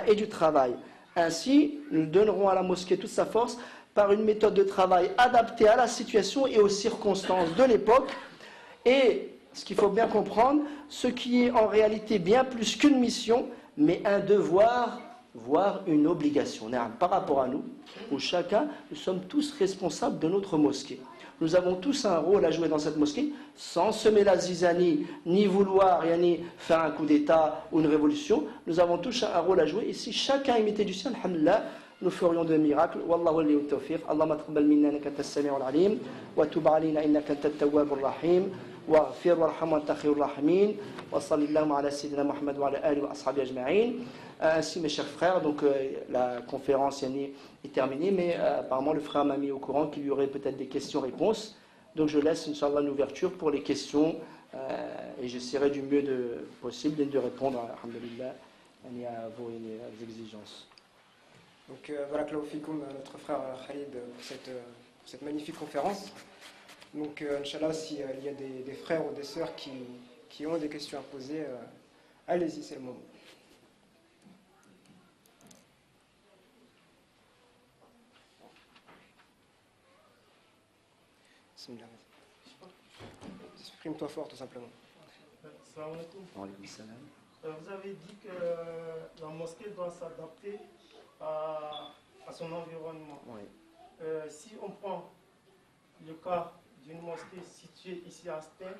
et du travail. Ainsi, nous donnerons à la mosquée toute sa force par une méthode de travail adaptée à la situation et aux circonstances de l'époque. Et ce qu'il faut bien comprendre, ce qui est en réalité bien plus qu'une mission, mais un devoir, voire une obligation. Par rapport à nous, où chacun, nous sommes tous responsables de notre mosquée. Nous avons tous un rôle à jouer dans cette mosquée, sans semer la zizanie, ni vouloir faire un coup d'État ou une révolution. Nous avons tous un rôle à jouer. Et si chacun imitait du sien, alhamdulillah, nous ferions de miracles. Wallahu wali wa tawfiq. Allahumma taqabbal minna innaka antas sami'ul alim wa tub alayna innaka antat tawwabur rahim. واغفر وارحم وانت خير الراحمين وصلى اللهم على سيدنا محمد وعلى اله واصحابه اجمعين. Ainsi, mes chers frères, donc la conférence est terminée, mais apparemment le frère m'a mis au courant qu'il y aurait peut-être des questions-réponses. Donc je laisse, Inch'Allah, une ouverture pour les questions et j'essaierai du mieux possible de répondre, alhamdulillah, à vos exigences. Donc voilà, notre frère Khalid, pour cette magnifique conférence. Donc, Inch'Allah, s'il y a des frères ou des sœurs qui ont des questions à poser, allez-y, c'est le moment. Exprime-toi fort, tout simplement. Salam alaikum. Vous avez dit que la mosquée doit s'adapter à son environnement. Oui. Si on prend le cas d'une mosquée située ici à Stein,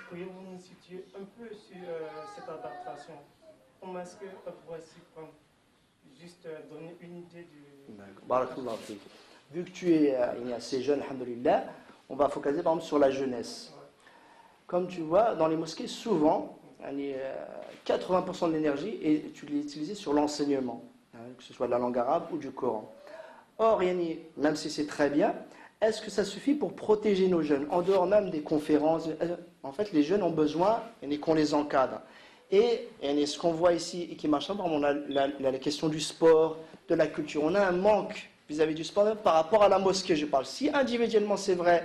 pourriez-vous nous situer un peu sur cette adaptation? Comment est-ce qu'elle pourrait s'y prendre? Juste donner une idée du... Barakallahu fik. Vu que tu es assez jeune, alhamdulillah, on va focaliser par exemple sur la jeunesse. Comme tu vois, dans les mosquées, souvent, 80% de l'énergie est utilisée sur l'enseignement, que ce soit de la langue arabe ou du Coran. Or, yani, même si c'est très bien, est-ce que ça suffit pour protéger nos jeunes? En dehors même des conférences, en fait, les jeunes ont besoin qu'on les encadre. Et ce qu'on voit ici, et qui marche pas, on a la question du sport, de la culture. On a un manque vis-à-vis du sport, même par rapport à la mosquée, je parle. Si individuellement, c'est vrai,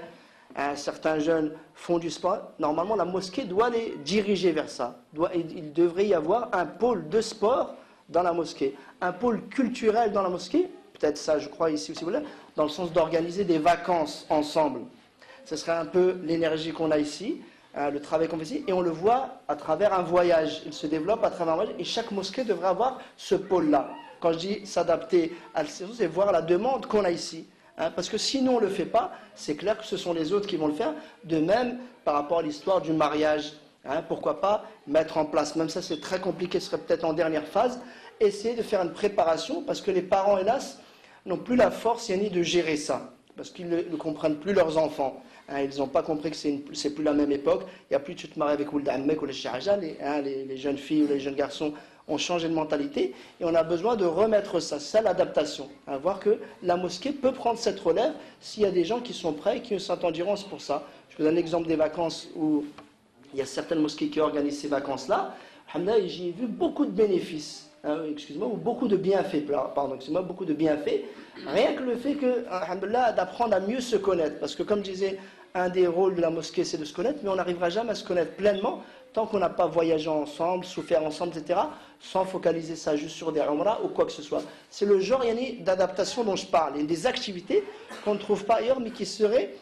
certains jeunes font du sport, normalement, la mosquée doit les diriger vers ça. Il devrait y avoir un pôle de sport dans la mosquée, un pôle culturel dans la mosquée, peut-être ça, je crois, ici aussi, dans le sens d'organiser des vacances ensemble. Ce serait un peu l'énergie qu'on a ici, le travail qu'on fait ici, et on le voit à travers un voyage. Il se développe à travers un voyage, et chaque mosquée devrait avoir ce pôle-là. Quand je dis s'adapter à la saison, c'est voir la demande qu'on a ici. Parce que sinon on ne le fait pas, c'est clair que ce sont les autres qui vont le faire. De même, par rapport à l'histoire du mariage, pourquoi pas mettre en place, même ça c'est très compliqué, ce serait peut-être en dernière phase, essayer de faire une préparation, parce que les parents, hélas, n'ont plus la force ni de gérer ça, parce qu'ils ne comprennent plus leurs enfants. Ils n'ont pas compris que c'est plus la même époque. Il n'y a plus tu te maries avec Ould Ammek ou les Shahja, les jeunes filles ou les jeunes garçons ont changé de mentalité, et on a besoin de remettre ça, c'est l'adaptation. Voir que la mosquée peut prendre cette relève s'il y a des gens qui sont prêts et qui s'entendiront, c'est pour ça. Je vous donne l'exemple des vacances où il y a certaines mosquées qui organisent ces vacances-là. Alhamdoulilah, j'y ai vu beaucoup de bénéfices. Excusez-moi, ou beaucoup de bienfaits, pardon, excusez-moi, beaucoup de bienfaits. Rien que le fait que, alhamdoulilah, d'apprendre à mieux se connaître. Parce que comme je disais, un des rôles de la mosquée, c'est de se connaître, mais on n'arrivera jamais à se connaître pleinement tant qu'on n'a pas voyagé ensemble, souffert ensemble, etc., sans focaliser ça juste sur des umrah ou quoi que ce soit. C'est le genre d'adaptation dont je parle, et des activités qu'on ne trouve pas ailleurs, mais qui seraient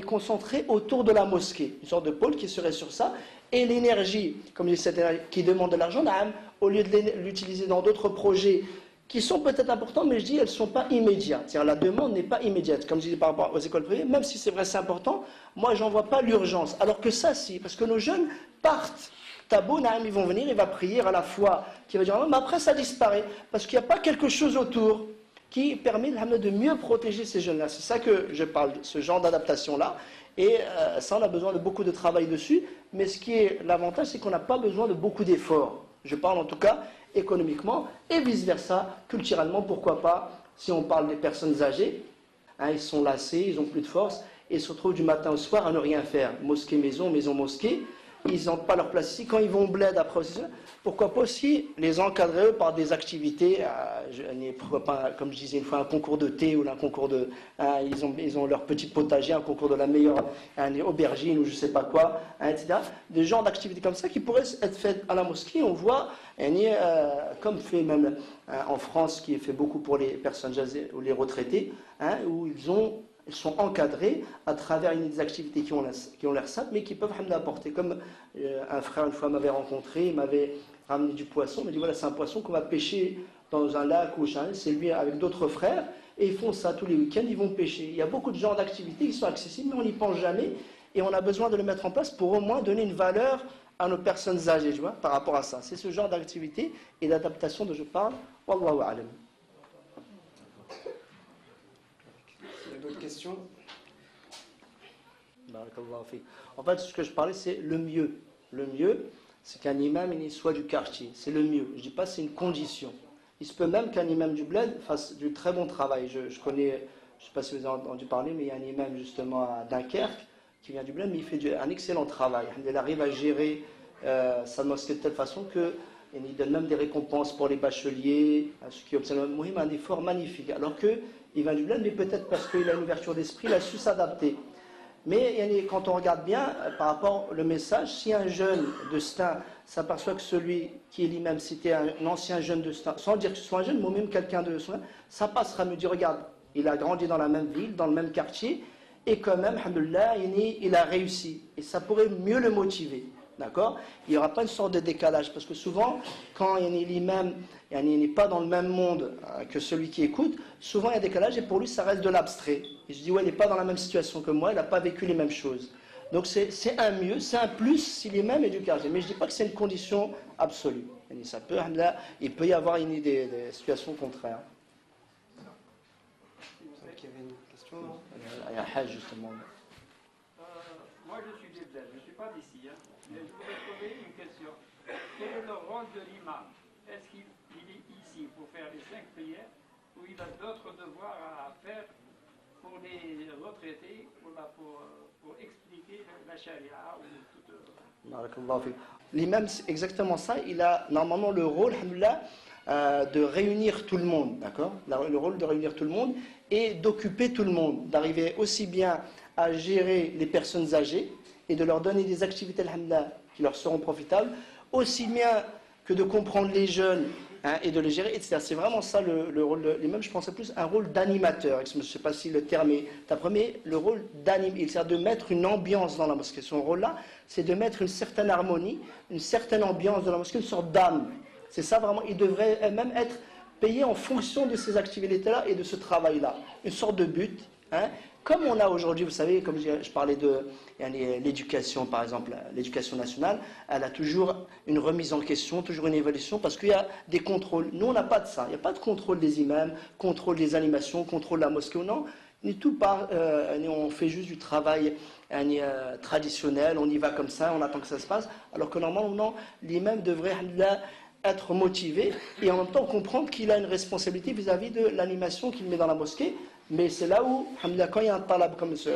concentrées autour de la mosquée. Une sorte de pôle qui serait sur ça. Et l'énergie, comme je dis, cette énergie qui demande de l'argent, au lieu de l'utiliser dans d'autres projets qui sont peut-être importants, mais je dis, elles ne sont pas immédiates. C'est-à-dire, la demande n'est pas immédiate. Comme je dis par rapport aux écoles privées, même si c'est vrai, c'est important, moi, j'en vois pas l'urgence. Alors que ça, si, parce que nos jeunes partent. Tabou, ils vont venir, il va prier à la fois, qui va dire, mais après, ça disparaît. Parce qu'il n'y a pas quelque chose autour qui permet de mieux protéger ces jeunes-là. C'est ça que je parle, ce genre d'adaptation-là. Et ça, on a besoin de beaucoup de travail dessus. Mais ce qui est l'avantage, c'est qu'on n'a pas besoin de beaucoup d'efforts. Je parle en tout cas économiquement et vice-versa, culturellement, pourquoi pas, si on parle des personnes âgées, ils sont lassés, ils n'ont plus de force, et ils se retrouvent du matin au soir à ne rien faire. Mosquée, maison, maison, mosquée, ils n'ont pas leur place ici. Quand ils vont au bled après aussi, pourquoi pas aussi les encadrer par des activités, pourquoi pas, comme je disais une fois, un concours de thé ou un concours de... ils ont leur petit potager, un concours de la meilleure aubergine ou je ne sais pas quoi, etc. Des genres d'activités comme ça qui pourraient être faites à la mosquée. On voit, comme fait même en France, qui est fait beaucoup pour les personnes âgées ou les retraités, où ils sont encadrés à travers des activités qui ont l'air simples, mais qui peuvent apporter. Comme un frère, une fois, m'avait rencontré, il m'avait ramené du poisson, il m'a dit, voilà, c'est un poisson qu'on va pêcher dans un lac ou c'est lui avec d'autres frères, et ils font ça tous les week-ends, ils vont pêcher. Il y a beaucoup de genres d'activités qui sont accessibles, mais on n'y pense jamais, et on a besoin de le mettre en place pour au moins donner une valeur à nos personnes âgées, tu vois, par rapport à ça. C'est ce genre d'activité et d'adaptation dont je parle. Wallahu a'lam. D'autres questions? En fait, ce que je parlais, c'est le mieux. Le mieux, c'est qu'un imam il soit du quartier. C'est le mieux. Je ne dis pas c'est une condition. Il se peut même qu'un imam du bled fasse du très bon travail. Je connais, je ne sais pas si vous avez entendu parler, mais il y a un imam justement à Dunkerque qui vient du bled, mais il fait un excellent travail. Il arrive à gérer sa mosquée de telle façon qu'il donne même des récompenses pour les bacheliers, à ceux qui obtiennent un effort magnifique. Alors qu'il vient du bled, mais peut-être parce qu'il a une ouverture d'esprit, il a su s'adapter. Mais quand on regarde bien, par rapport au message, si un jeune de Stein s'aperçoit que celui qui est l'imam, c'était un ancien jeune de Stein, sans dire que ce soit un jeune, mais même quelqu'un de Stein, ça passera à me dire, regarde, il a grandi dans la même ville, dans le même quartier, et quand même, alhamdoulilah, il a réussi. Et ça pourrait mieux le motiver. D'accord? Il n'y aura pas une sorte de décalage, parce que souvent, quand l'imam n'est pas dans le même monde que celui qui écoute, souvent il y a un décalage, et pour lui, ça reste de l'abstrait. Il se dit, ouais, il n'est pas dans la même situation que moi, il n'a pas vécu les mêmes choses. Donc c'est un mieux, c'est un plus si l'imam est du quartier. Mais je ne dis pas que c'est une condition absolue. Ça peut, il peut y avoir des situations contraires. Il y avait une question, non? Il y a un hajj, justement. Moi, je suis des Bled, je ne suis pas d'ici. Mais je voudrais poser une question. Quel est le rôle de l'imam? Est-ce qu'il est ici pour faire les 5 prières ou ou il a d'autres devoirs à faire pour les retraités, pour expliquer la charia ou toute... Barakallahu fik. L'imam, c'est exactement ça. Il a normalement le rôle, alhamdoulilah, de réunir tout le monde, d'accord? Le rôle de réunir tout le monde et d'occuper tout le monde, d'arriver aussi bien à gérer les personnes âgées et de leur donner des activités, alhamdoulilah, qui leur seront profitables, aussi bien que de comprendre les jeunes, hein, et de les gérer, etc. C'est vraiment ça le rôle de l'imam. Je pensais plus un rôle d'animateur. Je ne sais pas si le terme est premier, le rôle d'animateur, c'est-à-dire de mettre une ambiance dans la mosquée. Son rôle-là, c'est de mettre une certaine harmonie, une certaine ambiance dans la mosquée, une sorte d'âme. C'est ça vraiment, il devrait même être payé en fonction de ces activités-là et de ce travail-là. Une sorte de but, hein. Comme on a aujourd'hui, vous savez, comme je parlais de l'éducation, par exemple, l'éducation nationale, elle a toujours une remise en question, toujours une évaluation, parce qu'il y a des contrôles. Nous, on n'a pas de ça. Il n'y a pas de contrôle des imams, contrôle des animations, contrôle de la mosquée ou non. Ni tout part, on fait juste du travail traditionnel, on y va comme ça, on attend que ça se passe. Alors que normalement, l'imam devrait être motivé et en même temps comprendre qu'il a une responsabilité vis-à-vis de l'animation qu'il met dans la mosquée. Mais c'est là où, quand il y a un talab comme ce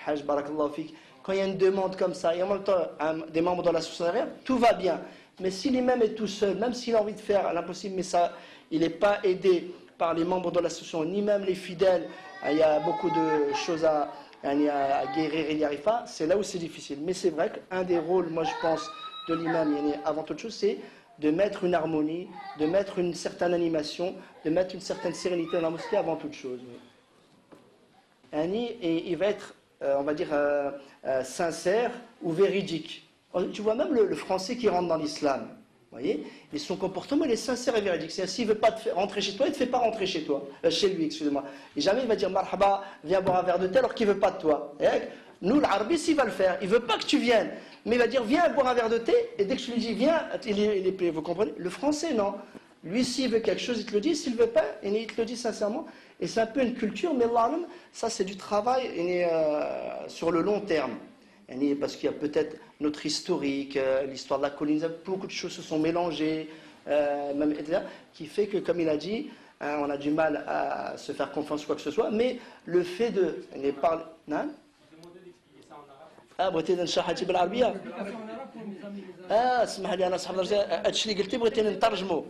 Hajj Barakallahu Fik, quand il y a une demande comme ça, et en même temps des membres de l'association derrière, tout va bien. Mais si l'imam est tout seul, même s'il a envie de faire l'impossible, mais ça, il n'est pas aidé par les membres de l'association, ni même les fidèles, il y a beaucoup de choses à guérir et il n'y arrive pas, c'est là où c'est difficile. Mais c'est vrai qu'un des rôles, moi je pense, de l'imam, avant toute chose, c'est de mettre une harmonie, de mettre une certaine animation, de mettre une certaine sérénité dans la mosquée avant toute chose. Et il va être, on va dire, sincère ou véridique. Tu vois même le français qui rentre dans l'islam, vous voyez, et son comportement il est sincère et véridique. C'est-à-dire s'il ne veut pas rentrer chez toi, il ne te fait pas rentrer chez toi, chez lui, excusez-moi. Et jamais il va dire marhaba, viens boire un verre de thé alors qu'il ne veut pas de toi. Et nous, l'Arabie, s'il va le faire, il ne veut pas que tu viennes, mais il va dire viens boire un verre de thé, et dès que tu lui dis viens, vous comprenez? Le français, non. Lui, s'il veut quelque chose, il te le dit. S'il ne veut pas, il te le dit sincèrement. Et c'est un peu une culture, mais ça c'est du travail sur le long terme. Parce qu'il y a peut-être notre historique, l'histoire de la colline, beaucoup de choses se sont mélangées, même, etc., qui fait que, comme il a dit, on a du mal à se faire confiance ou quoi que ce soit, mais le fait de... parle. بغيتي نشرحها بالعربيه اسمح لي انا صاحب الرجاء هادشي اللي قلتي بغيتي نترجمو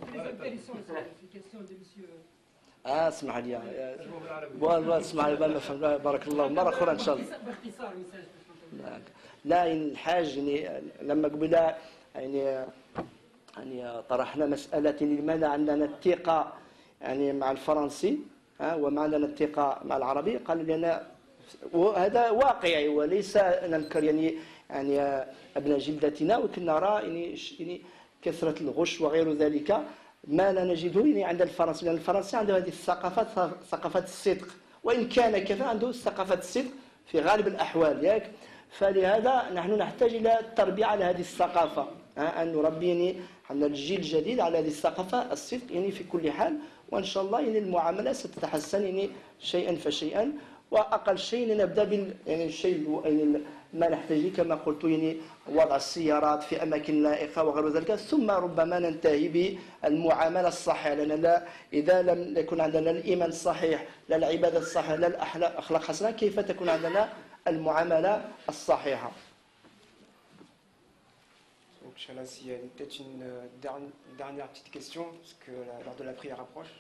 اسمح لي اسمح لي ما فهم بارك الله مره اخرى ان شاء الله لا الحاج لما قبل طرحنا مساله لماذا عندنا الثقه مع الفرنسي وما عندنا الثقه مع العربي قال لنا وهذا واقعي وليس ننكر ابن جلدتنا ولكن نرى كثرة الغش وغير ذلك ما لا نجده عند الفرنسي لأن الفرنسي عنده هذه الثقافات ثقافة الصدق وإن كان كذا عنده ثقافة الصدق في غالب الأحوال ياك فلهذا نحن نحتاج إلى التربية على هذه الثقافة أن نربي الجيل الجديد على هذه الثقافة الصدق في كل حال وإن شاء الله المعاملة ستتحسن شيئا فشيئا وأقل شيء نبدأ بالشيء ما نحتاج كما قلت وضع السيارات في أماكن لائقة وغير ذلك ثم ربما ننتهي بالمعاملة الصحيحة لأن إذا لم يكن عندنا الإيمان الصحيح لا العبادة الصحيحة لا الأخلاق الحسنة كيف تكون عندنا المعاملة الصحيحة. Donc, Inch'Allah, s'il y a peut-être une dernière petite question, parce que l'heure de la prière approche.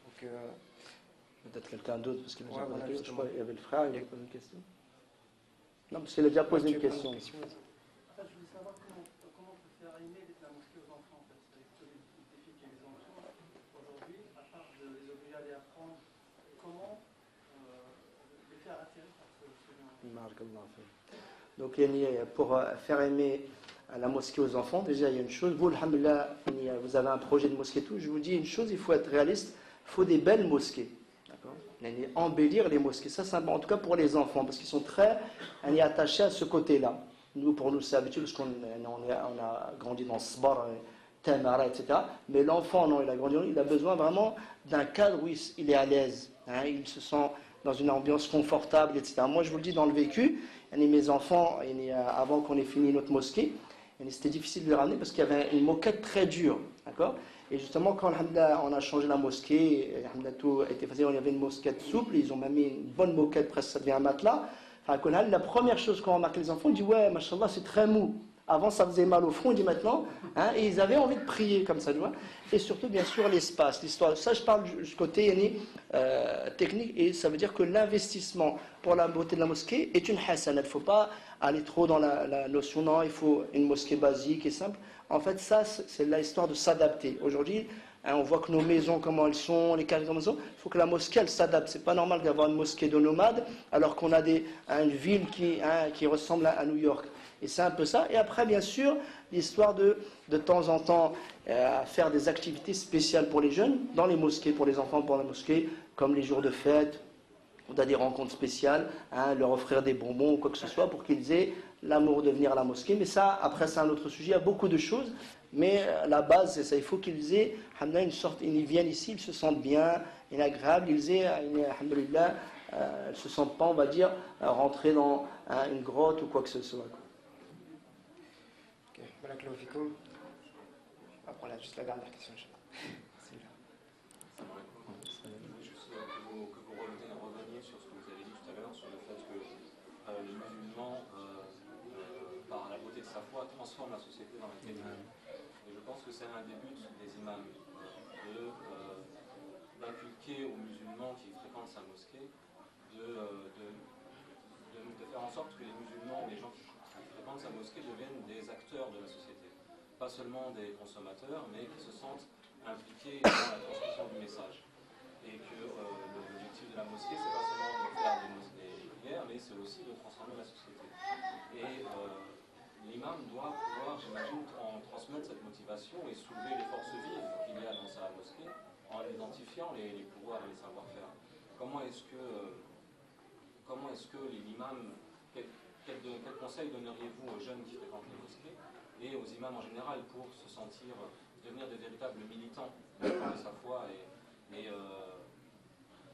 Donc, peut-être quelqu'un d'autre, parce qu'il je crois qu'il y avait le frère, il a posé une question. Non, parce qu'il a déjà posé une question. Je voulais savoir comment on peut faire aimer la mosquée aux enfants. En fait. C'est les défis qu'il y a les enfants aujourd'hui, à part de les obliger à les apprendre, comment les faire attirer par ce genre. Donc, pour faire aimer la mosquée aux enfants, déjà il y a une chose, vous, alhamdoulilah, vous avez un projet de mosquée tout, je vous dis une chose, il faut être réaliste, il faut des belles mosquées. Embellir les mosquées, ça c'est en tout cas pour les enfants, parce qu'ils sont très attachés à ce côté-là. Pour nous c'est habituel, parce qu'on a grandi dans Sbar, Tamara, etc. Mais l'enfant, non, il a grandi, il a besoin vraiment d'un cadre où il est à l'aise, il se sent dans une ambiance confortable, etc. Moi je vous le dis dans le vécu, mes enfants, avant qu'on ait fini notre mosquée, c'était difficile de les ramener parce qu'il y avait une moquette très dure, d'accord ? Et justement, quand alhamdoulilah, on a changé la mosquée, alhamdoulilah, tout a été facile, il y avait une moquette souple, ils ont même mis une bonne moquette, presque ça devient un matelas. La première chose qu'on remarque les enfants, ils disent ouais, machallah, c'est très mou. Avant, ça faisait mal au front, ils disent maintenant, hein, et ils avaient envie de prier comme ça, tu vois. Et surtout, bien sûr, l'espace, l'histoire. Ça, je parle du côté technique, et ça veut dire que l'investissement pour la beauté de la mosquée est une hasana. Il ne faut pas aller trop dans la notion, non, il faut une mosquée basique et simple. En fait, ça, c'est l'histoire de s'adapter. Aujourd'hui, hein, on voit que nos maisons, comment elles sont, les quartiers, comment elles sont. Il faut que la mosquée, elle s'adapte. C'est pas normal d'avoir une mosquée de nomades, alors qu'on a une ville qui ressemble à New York. Et c'est un peu ça. Et après, bien sûr, l'histoire de temps en temps faire des activités spéciales pour les jeunes, dans les mosquées, pour les enfants, pour la mosquée, comme les jours de fête, ou dans des rencontres spéciales, hein, leur offrir des bonbons ou quoi que ce soit pour qu'ils aient l'amour de venir à la mosquée. Mais ça, après, c'est un autre sujet. Il y a beaucoup de choses. Mais la base, c'est ça. Il faut qu'ils aient, une sorte, ils viennent ici, ils se sentent bien, agréables, ils aient, alhamdoulilah, ils ne se sentent pas, on va dire, rentrer dans une grotte ou quoi que ce soit. Ok, voilà, Claudico. Après, là, juste la dernière question. Juste que vous reveniez sur ce que vous avez dit tout à l'heure, sur le fait que le musulman, par la beauté de sa foi, transforme la société dans laquelle il vit. Et je pense que c'est un des buts des imams, d'inculquer aux musulmans qui fréquentent sa mosquée, de faire en sorte que les musulmans, les gens qui fréquentent sa mosquée deviennent des acteurs de la société. Pas seulement des consommateurs, mais qui se sentent impliqués dans la transmission du message. Et que l'objectif de la mosquée, c'est pas seulement de faire des prières, mais c'est aussi de transformer la société. Et l'imam doit pouvoir, j'imagine, transmettre cette motivation et soulever les forces vives qu'il y a dans sa mosquée en identifiant les pouvoirs et les savoir-faire. Comment est-ce que l'imam, quel conseil donneriez-vous aux jeunes qui fréquentent les mosquées et aux imams en général pour se sentir, devenir de véritables militants de sa foi et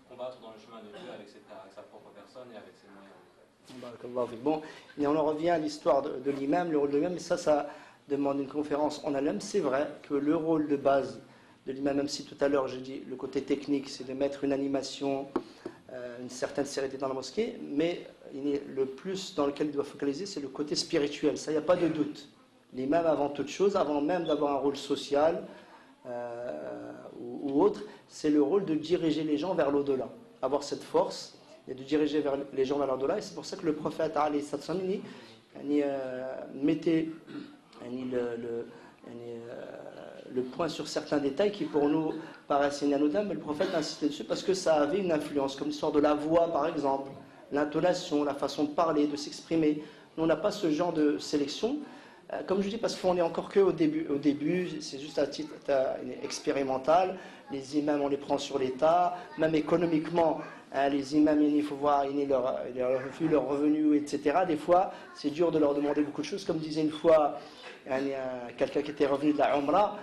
combattre dans le chemin de Dieu avec sa propre personne et avec ses moyens? Bon, et on en revient à l'histoire de l'imam, le rôle de l'imam, mais ça demande une conférence en elle-même. C'est vrai que le rôle de base de l'imam, même si tout à l'heure j'ai dit le côté technique, c'est de mettre une animation, une certaine sérénité dans la mosquée, mais le plus dans lequel il doit focaliser, c'est le côté spirituel. Ça, il n'y a pas de doute. L'imam, avant toute chose, avant même d'avoir un rôle social ou autre, c'est le rôle de diriger les gens vers l'au-delà, avoir cette force et de diriger les gens vers l'au-delà. Et c'est pour ça que le prophète mettait le point sur certains détails qui pour nous paraissent inanodins, mais le prophète insistait dessus parce que ça avait une influence, comme l'histoire de la voix par exemple, l'intonation, la façon de parler, de s'exprimer. Nous, on n'a pas ce genre de sélection. Comme je dis, parce qu'on n'est encore qu'au début, c'est juste à titre expérimental. Les imams, on les prend sur l'état, même économiquement, les imams, il faut voir leur revenu, etc. Des fois, c'est dur de leur demander beaucoup de choses. Comme disait une fois quelqu'un qui était revenu de la Umrah,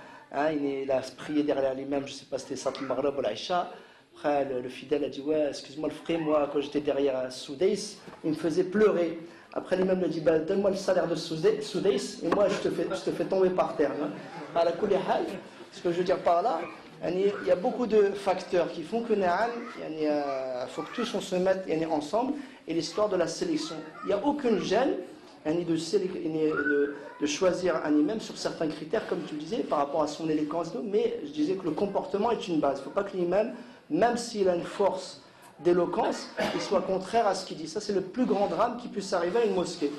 il a prié derrière l'imam, je ne sais pas si c'était Salat al-Maghrib ou l'Aïcha. Après, le fidèle a dit ouais, excuse-moi le frère, moi, quand j'étais derrière Soudais, il me faisait pleurer. Après, l'imam lui dit bah, donne-moi le salaire de Soudais, et moi, je te fais tomber par terre. Ce que je veux dire par là, il y a beaucoup de facteurs qui font que il faut que tous on se mette ensemble. Et l'histoire de la sélection, il n'y a aucune gêne de choisir un imam sur certains critères, comme tu le disais, par rapport à son éloquence, mais je disais que le comportement est une base. Il ne faut pas que l'imam, même s'il a une force d'éloquence, il soit contraire à ce qu'il dit. Ça, c'est le plus grand drame qui puisse arriver à une mosquée.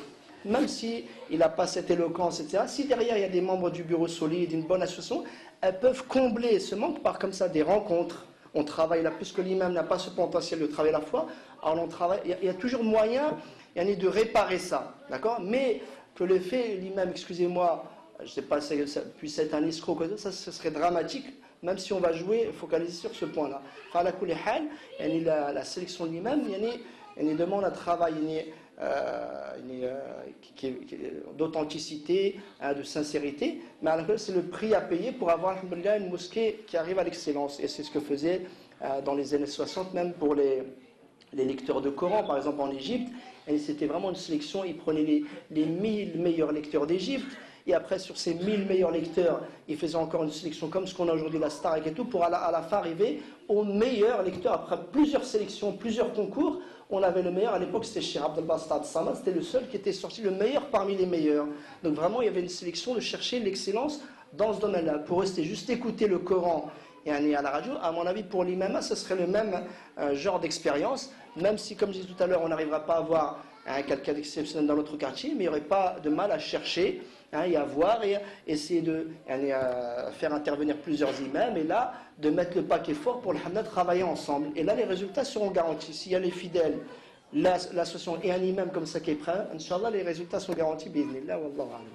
Même s'il n'a pas cette éloquence, etc. Si derrière, il y a des membres du bureau solide, une bonne association, elles peuvent combler ce manque par comme ça des rencontres. On travaille là, puisque l'imam n'a pas ce potentiel de travailler la foi, alors on travaille, il y a toujours moyen de réparer ça, d'accord? Mais que le fait, l'imam, excusez-moi, je ne sais pas si ça puisse être un escroc, ça ce serait dramatique, même si on va focaliser sur ce point-là. Enfin, la sélection de l'imam, il y a demande un travail d'authenticité, de sincérité, mais c'est le prix à payer pour avoir une mosquée qui arrive à l'excellence. Et c'est ce que faisait dans les années 60, même pour les lecteurs de Coran, par exemple en Égypte. C'était vraiment une sélection, ils prenaient les 1000 meilleurs lecteurs d'Égypte, Et après, sur ces 1000 meilleurs lecteurs, ils faisaient encore une sélection comme ce qu'on a aujourd'hui, la Starac et tout, pour à la fin arriver aux meilleurs lecteurs. Après plusieurs sélections, plusieurs concours, on avait le meilleur. À l'époque, c'était Cheikh Abdel Bastat Samad, c'était le seul qui était sorti le meilleur parmi les meilleurs. Donc vraiment, il y avait une sélection de chercher l'excellence dans ce domaine-là. Pour eux, c'était juste écouter le Coran et aller à la radio. À mon avis, pour l'imam, ce serait le même genre d'expérience, même si, comme je disais tout à l'heure, on n'arrivera pas à avoir quelqu'un d'exceptionnel dans notre quartier, mais il n'y aurait pas de mal à chercher et à voir et essayer de faire intervenir plusieurs imams et là, de mettre le paquet fort pour le travailler ensemble. Et là, les résultats seront garantis. S'il y a les fidèles, l'association et un imam comme ça qui est prêt, Inch'Allah, les résultats sont garantis. Bismillah, wallahu a'lam.